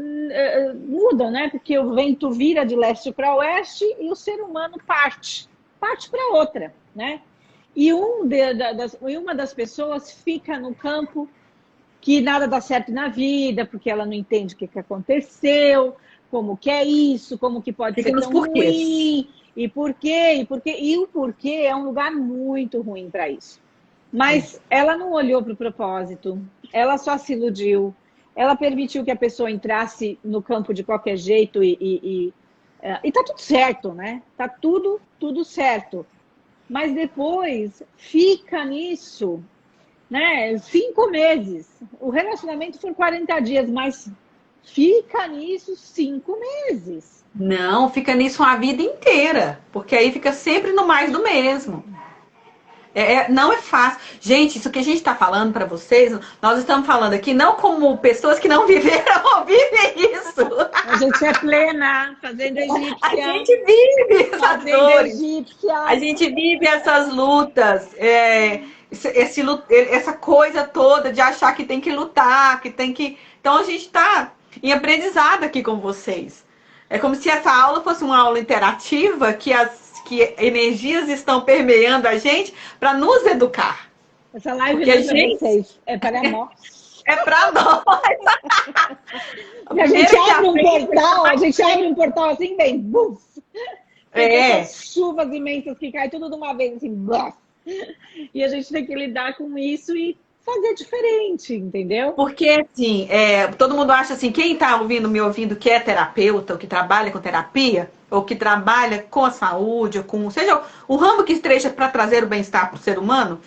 mudam, né? Porque o vento vira de leste para oeste e o ser humano parte para outra, né? E uma das pessoas fica no campo que nada dá certo na vida, porque ela não entende o que aconteceu, como que é isso, como que pode ser tão ruim, e por quê. E o porquê é um lugar muito ruim para isso. Mas ela não olhou para o propósito, ela só se iludiu. Ela permitiu que a pessoa entrasse no campo de qualquer jeito e tá tudo certo, né? Tá tudo certo. Mas depois fica nisso, né? 5 meses. O relacionamento foi 40 dias, mas fica nisso 5 meses. Não, fica nisso a vida inteira. Porque aí fica sempre no mais do mesmo. Não é fácil. Gente, isso que a gente está falando para vocês, nós estamos falando aqui não como pessoas que não viveram ou vivem isso. A gente é plena, fazendo egípcia. A gente vive essas dores. A gente vive essas lutas. Essa coisa toda de achar que tem que lutar, que tem que... Então a gente está em aprendizado aqui com vocês. É como se essa aula fosse uma aula interativa que energias estão permeando a gente para nos educar. Essa live não é para vocês, é para nós. É para nós. A gente abre um portal assim, vem, buf. Chuvas imensas que caem tudo de uma vez, assim, buf. E a gente tem que lidar com isso e fazer diferente, entendeu? Porque, assim, todo mundo acha assim, quem está me ouvindo que é terapeuta, ou que trabalha com terapia, ou que trabalha com a saúde, ou seja o ramo que esteja para trazer o bem-estar para o ser humano,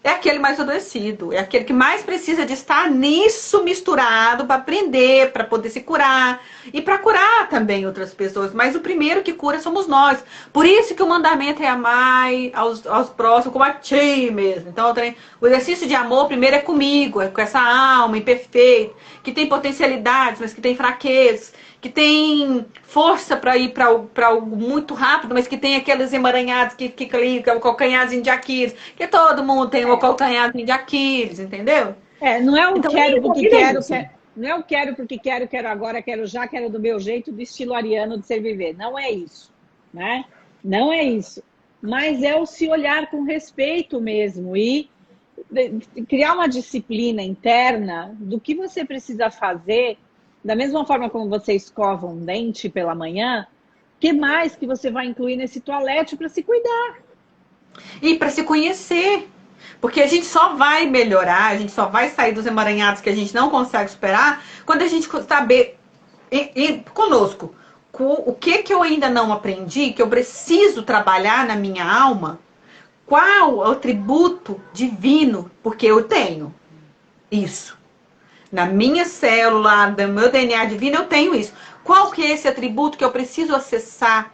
é aquele mais adoecido, é aquele que mais precisa de estar nisso misturado para aprender, para poder se curar e para curar também outras pessoas. Mas o primeiro que cura somos nós. Por isso que o mandamento é amar aos próximos como a ti mesmo. Então, o exercício de amor primeiro é comigo, é com essa alma imperfeita, que tem potencialidades, mas que tem fraquezas. que tem força para ir para algo muito rápido, mas que tem aqueles emaranhados que fica ali, que é o calcanharzinho de Aquiles, que todo mundo tem o calcanharzinho de Aquiles, entendeu? Não é o então, quero porque quero, não é o quero porque quero agora, quero já, quero do meu jeito, do estilo ariano de ser viver. Não é isso, né? Não é isso. Mas é o se olhar com respeito mesmo e criar uma disciplina interna do que você precisa fazer, da mesma forma como você escova um dente pela manhã, o que mais que você vai incluir nesse toalete para se cuidar? E para se conhecer. Porque a gente só vai melhorar, a gente só vai sair dos emaranhados que a gente não consegue superar quando a gente saber conosco o que eu ainda não aprendi, que eu preciso trabalhar na minha alma, qual é o atributo divino, porque eu tenho isso. Na minha célula, no meu DNA divino, eu tenho isso. Qual que é esse atributo que eu preciso acessar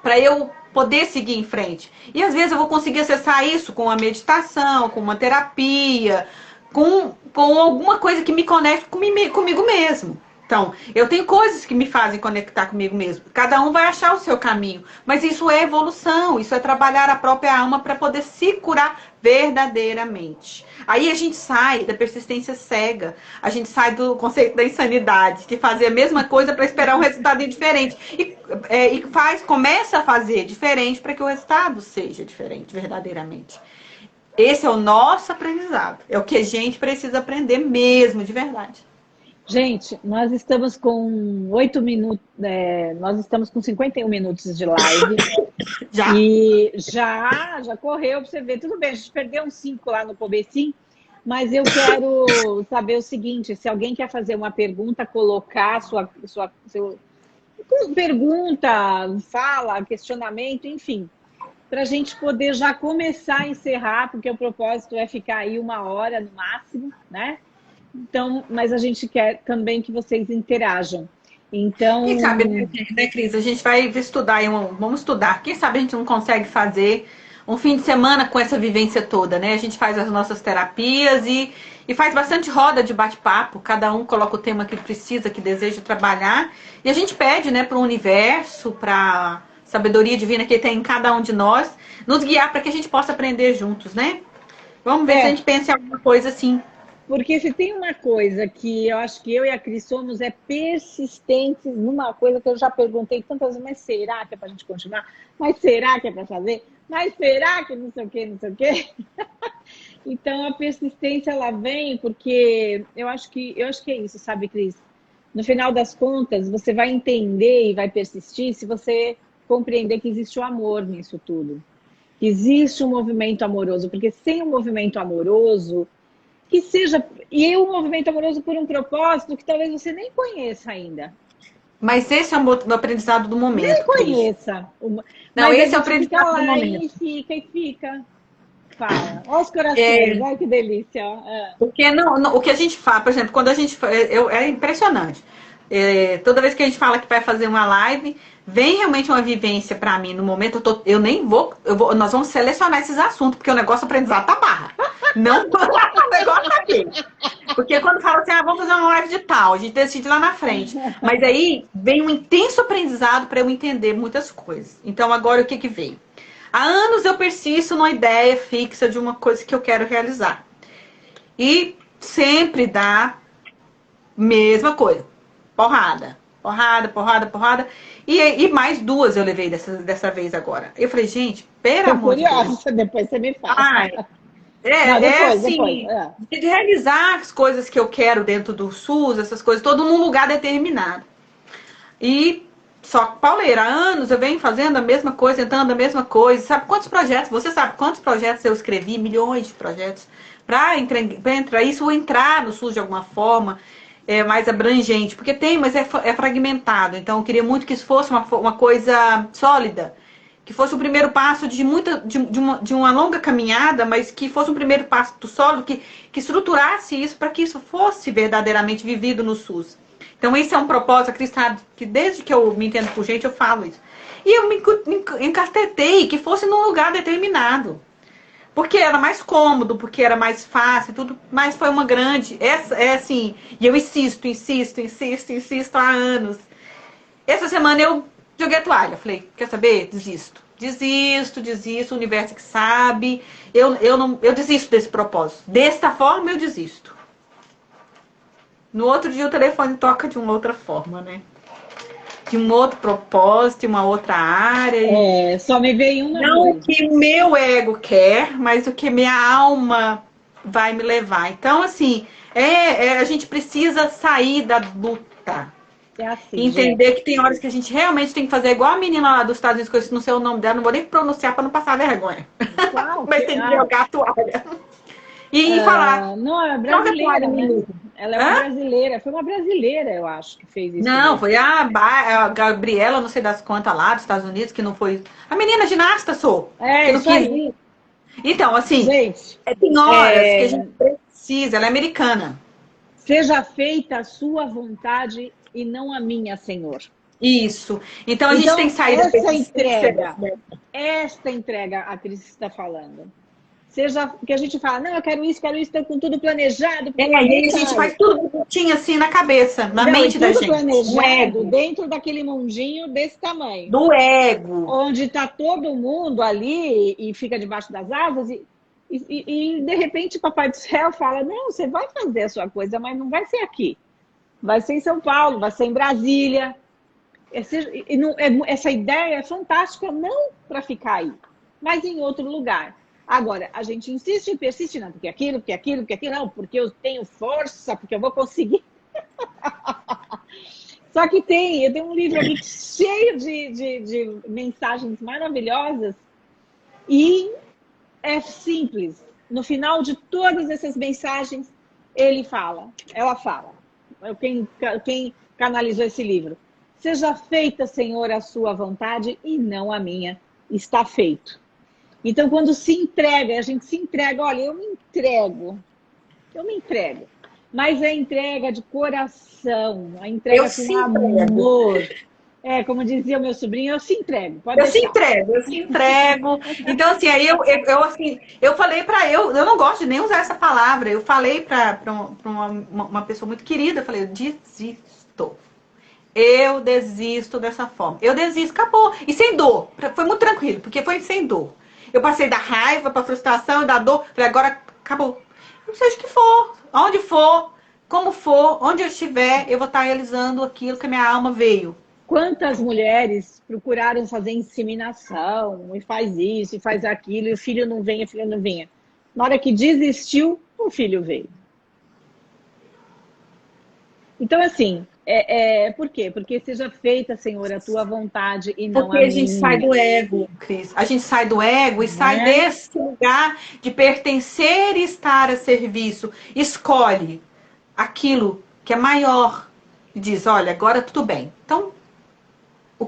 para eu poder seguir em frente? E às vezes eu vou conseguir acessar isso com a meditação, com uma terapia, com alguma coisa que me conecte comigo mesmo. Então, eu tenho coisas que me fazem conectar comigo mesmo. Cada um vai achar o seu caminho. Mas isso é evolução, isso é trabalhar a própria alma para poder se curar verdadeiramente. Aí a gente sai da persistência cega, a gente sai do conceito da insanidade, de fazer a mesma coisa para esperar um resultado diferente. E começa a fazer diferente para que o resultado seja diferente verdadeiramente. Esse é o nosso aprendizado. É o que a gente precisa aprender mesmo, de verdade. Gente, nós estamos com 8 minutos, nós estamos com 51 minutos de live. Já. E já correu para você ver. Tudo bem, a gente perdeu uns 5 lá no comecinho, mas eu quero saber o seguinte, se alguém quer fazer uma pergunta, colocar sua pergunta, fala, questionamento, enfim, para a gente poder já começar a encerrar, porque o propósito é ficar aí 1 hora no máximo, né? Então, mas a gente quer também que vocês interajam. Então... Quem sabe, né, Cris? A gente vai estudar, vamos estudar. Quem sabe a gente não consegue fazer um fim de semana com essa vivência toda, né? A gente faz as nossas terapias e faz bastante roda de bate-papo. Cada um coloca o tema que precisa, que deseja trabalhar. E a gente pede, né, para o universo, para a sabedoria divina que tem em cada um de nós, nos guiar para que a gente possa aprender juntos, né? Vamos ver se a gente pensa em alguma coisa assim. Porque se tem uma coisa que eu acho que eu e a Cris somos persistentes numa coisa que eu já perguntei tantas vezes, mas será que é pra gente continuar? Mas será que é pra fazer? Mas será que não sei o quê, não sei o quê? Então a persistência ela vem porque eu acho que é isso, sabe, Cris? No final das contas, você vai entender e vai persistir se você compreender que existe o amor nisso tudo. Que existe um movimento amoroso, porque sem um movimento amoroso, que seja, e um movimento amoroso por um propósito que talvez você nem conheça ainda. Mas esse é o aprendizado do momento. Nem conheça. Não, esse é o aprendizado do momento. E fica. Fala. Olha os corações, olha que delícia. Porque o que a gente fala, por exemplo, quando a gente... é impressionante. Toda vez que a gente fala que vai fazer uma live, vem realmente uma vivência pra mim. No momento, eu nem vou, nós vamos selecionar esses assuntos, porque o negócio aprendizado tá barra. Não o negócio aqui. Porque quando fala assim, vamos fazer uma live de tal, a gente decide lá na frente. Mas aí vem um intenso aprendizado para eu entender muitas coisas. Então agora o que veio? Há anos eu persisto numa ideia fixa de uma coisa que eu quero realizar. E sempre dá mesma coisa. Porrada. E mais 2 eu levei dessa vez agora. Eu falei, gente, pelo amor de Deus. Depois você me fala. Depois. De realizar as coisas que eu quero dentro do SUS, essas coisas, todo num lugar determinado. E só que, pauleira, há anos eu venho fazendo a mesma coisa, tentando a mesma coisa. Sabe quantos projetos? Você sabe quantos projetos eu escrevi? Milhões de projetos. Para entrar no SUS de alguma forma mais abrangente. Porque tem, mas é fragmentado. Então eu queria muito que isso fosse uma coisa sólida. Que fosse o primeiro passo de uma longa caminhada, mas que fosse um primeiro passo do solo, que estruturasse isso para que isso fosse verdadeiramente vivido no SUS. Então esse é um propósito, a Cris sabe que desde que eu me entendo por gente, eu falo isso. E eu me encastetei que fosse num lugar determinado. Porque era mais cômodo, porque era mais fácil, tudo, mas foi uma grande... assim, e eu insisto há anos. Essa semana eu joguei a toalha. Falei, quer saber? Desisto. Desisto, o universo que sabe. Eu desisto desse propósito. Desta forma, eu desisto. No outro dia, o telefone toca de uma outra forma, né? De um outro propósito, uma outra área. Só me veio uma Não coisa. o que meu ego quer, mas o que minha alma vai me levar. Então, assim, a gente precisa sair da luta. É assim, Entender que tem horas que a gente realmente tem que fazer igual a menina lá dos Estados Unidos, que eu não sei o nome dela, não vou nem pronunciar para não passar vergonha. Qual Mas que... tem que jogar a toalha. E falar. Não, é Joga a brasileira, toalha, né? menina. Ela é uma brasileira. Foi uma brasileira, eu acho, que fez isso Não, mesmo. foi a Gabriela, não sei das quantas lá dos Estados Unidos, que não foi. A menina ginasta, que não Isso quis aí. ir. Então, assim, Gente, tem horas que a gente precisa, ela é americana. seja feita a sua vontade e não a minha, Senhor. Isso. Então a gente tem que sair da esta entrega a Cris está falando. Seja que a gente fala, não, eu quero isso, estou com tudo planejado. E aí a gente faz tudo bonitinho assim na cabeça, na mente da gente. Planejado dentro daquele mundinho desse tamanho. Do ego. Onde está todo mundo ali e fica debaixo das asas e de repente o Papai do Céu fala, não, você vai fazer a sua coisa, mas não vai ser aqui. Vai ser em São Paulo, vai ser em Brasília. Essa ideia é fantástica, não para ficar aí, mas em outro lugar. Agora, a gente insiste e persiste, não, porque aquilo, não, porque eu tenho força, porque eu vou conseguir. Só que eu tenho um livro aqui cheio de mensagens maravilhosas e é simples. No final de todas essas mensagens, ela fala. Quem canalizou esse livro? Seja feita, Senhor, a sua vontade e não a minha. Está feito. Então, quando se entrega, a gente se entrega, olha, eu me entrego. Mas a entrega de coração, a entrega com amor. Como dizia o meu sobrinho, eu se entrego. Eu se entrego. Então, assim, aí eu falei eu não gosto de nem usar essa palavra. Eu falei para uma pessoa muito querida, eu falei, eu desisto. Eu desisto dessa forma. Eu desisto, acabou. E sem dor. Foi muito tranquilo, porque foi sem dor. Eu passei da raiva para frustração e da dor. Falei, agora acabou. Não seja o que for, onde for, como for, onde eu estiver, eu vou estar realizando aquilo que a minha alma veio. Quantas mulheres procuraram fazer inseminação e faz isso e faz aquilo e o filho não vem, a filha não vinha. Na hora que desistiu, o filho veio. Então, assim, por quê? Porque seja feita, Senhor, a tua vontade e não a minha. Porque a gente sai do ego, Cris. A gente sai do ego e sai desse lugar de pertencer e estar a serviço. Escolhe aquilo que é maior. E diz, olha, agora tudo bem. Então,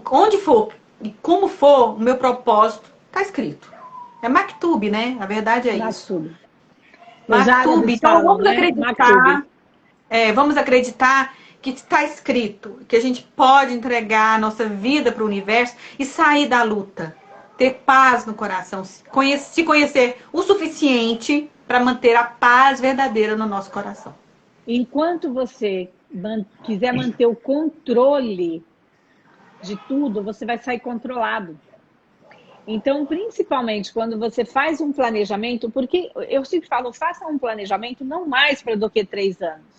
onde for e como for, o meu propósito está escrito. É Maktub, né? A verdade é isso. Maktub. Então, vamos acreditar. Vamos acreditar que está escrito, que a gente pode entregar a nossa vida para o universo e sair da luta. Ter paz no coração. Se conhecer o suficiente para manter a paz verdadeira no nosso coração. Enquanto você quiser manter o controle de tudo, você vai sair controlado. Então, principalmente quando você faz um planejamento, porque eu sempre falo, faça um planejamento não mais para do que 3 anos.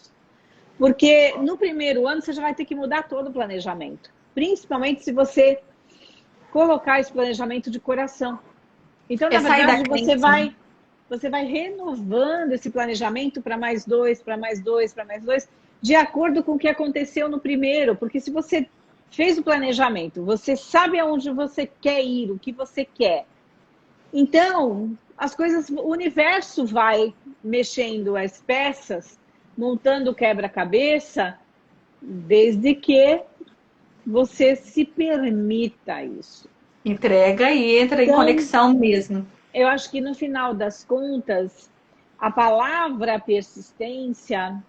Porque no primeiro ano você já vai ter que mudar todo o planejamento. Principalmente se você colocar esse planejamento de coração. Então, na verdade, você vai renovando esse planejamento para mais 2, para mais 2, para mais 2, de acordo com o que aconteceu no primeiro. Porque se você fez o planejamento, você sabe aonde você quer ir, o que você quer. Então, as coisas, o universo vai mexendo as peças, montando o quebra-cabeça, desde que você se permita isso. Entrega e entra em conexão mesmo. Eu acho que no final das contas, a palavra persistência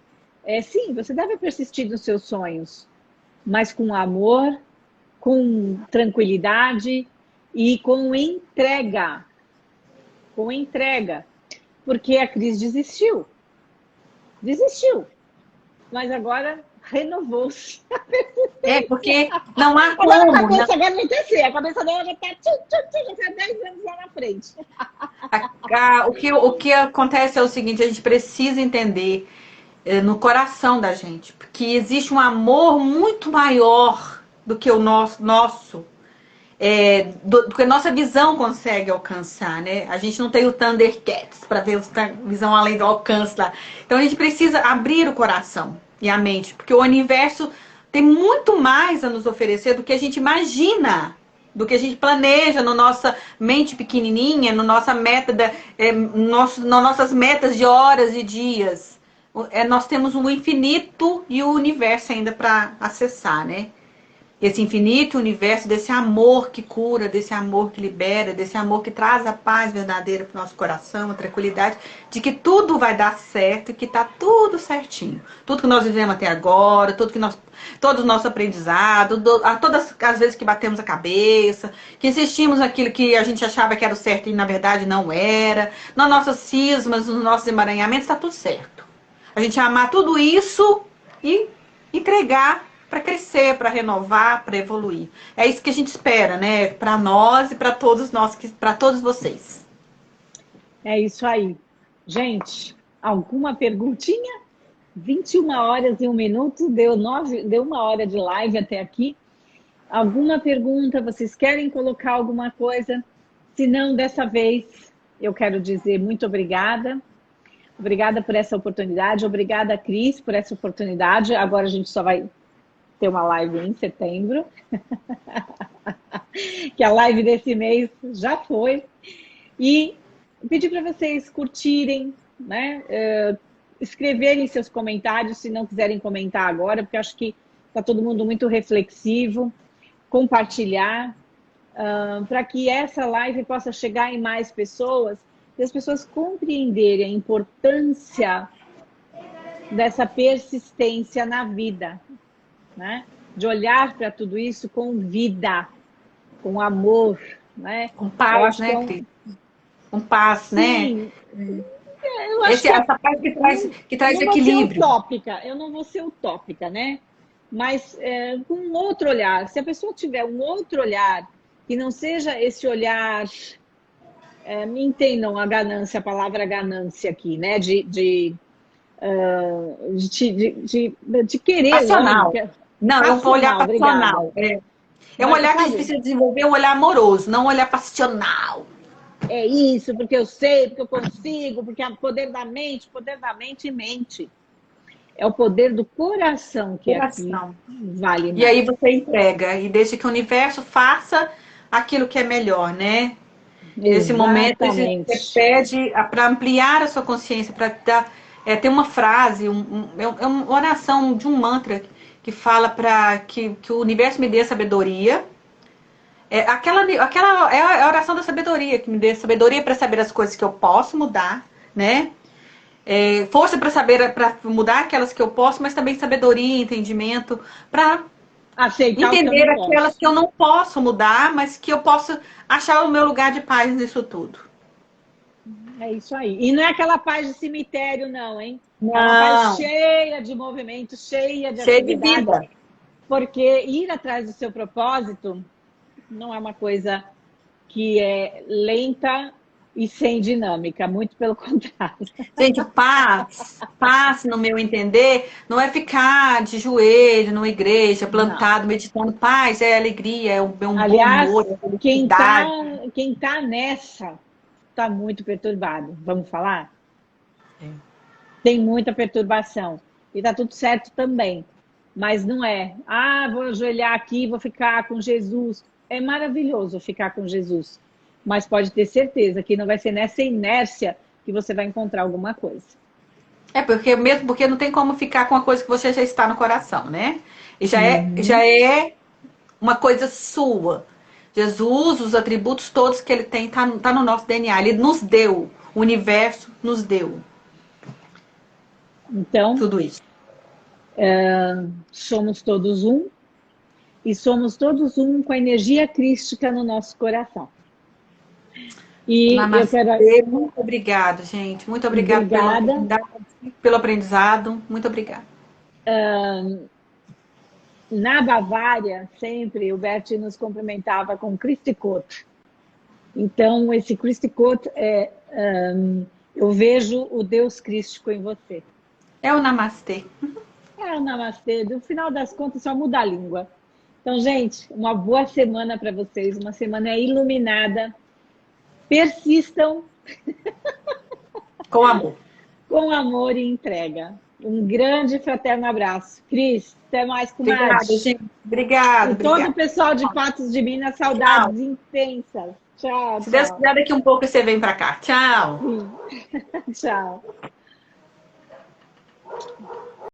sim, você deve persistir nos seus sonhos, mas com amor, com tranquilidade e com entrega. Com entrega. Porque a Cris desistiu. Mas agora renovou-se. Porque não há como. Agora a cabeça dela não tem ser, a cabeça dela já está já tá 10 anos lá na frente. O que acontece é o seguinte, a gente precisa entender no coração da gente, porque existe um amor muito maior do que o nosso do que a nossa visão consegue alcançar, né? A gente não tem o Thundercats para ver a visão além do alcance lá. Então a gente precisa abrir o coração e a mente, porque o universo tem muito mais a nos oferecer do que a gente imagina, do que a gente planeja na nossa mente pequenininha, no nossa meta nas nossas metas de horas e dias. Nós temos um infinito e o universo ainda para acessar, né? Esse infinito universo, desse amor que cura, desse amor que libera, desse amor que traz a paz verdadeira para o nosso coração, a tranquilidade, de que tudo vai dar certo e que está tudo certinho. Tudo que nós vivemos até agora, todo o nosso aprendizado, todas as vezes que batemos a cabeça, que insistimos naquilo que a gente achava que era o certo e na verdade não era, nas nossas cismas, nos nossos emaranhamentos, está tudo certo. A gente amar tudo isso e entregar para crescer, para renovar, para evoluir. É isso que a gente espera, né? Para nós e para todos nós, para todos vocês. É isso aí. Gente, alguma perguntinha? 21h01, deu 1 hora de live até aqui. Alguma pergunta? Vocês querem colocar alguma coisa? Se não, dessa vez, eu quero dizer muito obrigada. Obrigada por essa oportunidade. Obrigada, Cris, por essa oportunidade. Agora a gente só vai ter uma live em setembro, que a live desse mês já foi. E pedir para vocês curtirem, né? Escreverem seus comentários, se não quiserem comentar agora, porque acho que está todo mundo muito reflexivo. Compartilhar, para que essa live possa chegar em mais pessoas, e as pessoas compreenderem a importância dessa persistência na vida, né? De olhar para tudo isso com vida, com amor, né? Com paz, né, Cris? Com paz, sim, né? Eu acho essa paz que traz equilíbrio. Eu não vou ser utópica, né? Mas com um outro olhar. Se a pessoa tiver um outro olhar, que não seja esse olhar, me entendam a ganância, a palavra ganância aqui, né? De querer. Passional. Não, eu vou olhar passional. É um olhar que a gente precisa desenvolver, um olhar amoroso, não um olhar passional. É isso, porque eu sei, porque eu consigo, porque é o poder da mente e mente. É o poder do coração que aqui vale mais. E aí você entrega e deixa que o universo faça aquilo que é melhor, né? Nesse momento você pede para ampliar a sua consciência, para dar. Tem uma frase, uma oração de um mantra que fala para que o universo me dê sabedoria. Aquela é a oração da sabedoria, que me dê sabedoria para saber as coisas que eu posso mudar, né? Força para saber, para mudar aquelas que eu posso, mas também sabedoria, entendimento, para entender aquelas que eu não posso mudar, mas que eu posso achar o meu lugar de paz nisso tudo. É isso aí. E não é aquela paz de cemitério, não, hein? Não. É uma paz cheia de movimento, cheia de vida. Porque ir atrás do seu propósito não é uma coisa que é lenta e sem dinâmica, muito pelo contrário. Gente, paz, no meu entender, não é ficar de joelho numa igreja, plantado, meditando. Paz é alegria, é um bom humor, é felicidade. Quem tá nessa tá muito perturbado, vamos falar? Tem muita perturbação. E tá tudo certo também. Mas não é, vou ajoelhar aqui, vou ficar com Jesus. É maravilhoso ficar com Jesus. Mas pode ter certeza que não vai ser nessa inércia que você vai encontrar alguma coisa. Mesmo porque não tem como ficar com uma coisa que você já está no coração, né? E já é uma coisa sua. Jesus, os atributos todos que ele tem, tá no nosso DNA. Ele nos deu, o universo nos deu. Então, tudo isso. Somos todos um. E somos todos um com a energia crística no nosso coração. E Namastê, muito obrigada, gente. Muito obrigada pelo aprendizado. Muito obrigada. na Bavária, sempre, o Bert nos cumprimentava com Christikot. Então, esse Christikot eu vejo o Deus crístico em você. É o Namastê. É o Namastê. No final das contas, só muda a língua. Então, gente, uma boa semana para vocês. Uma semana iluminada. Persistam. Com amor. Com amor e entrega. Um grande e fraterno abraço. Cris, até mais com mais. Obrigada, gente. Obrigada. E todo o pessoal de Patos de Minas, saudades intensas. Tchau, Se Deus quiser, daqui um pouco você vem para cá. Tchau. Tchau.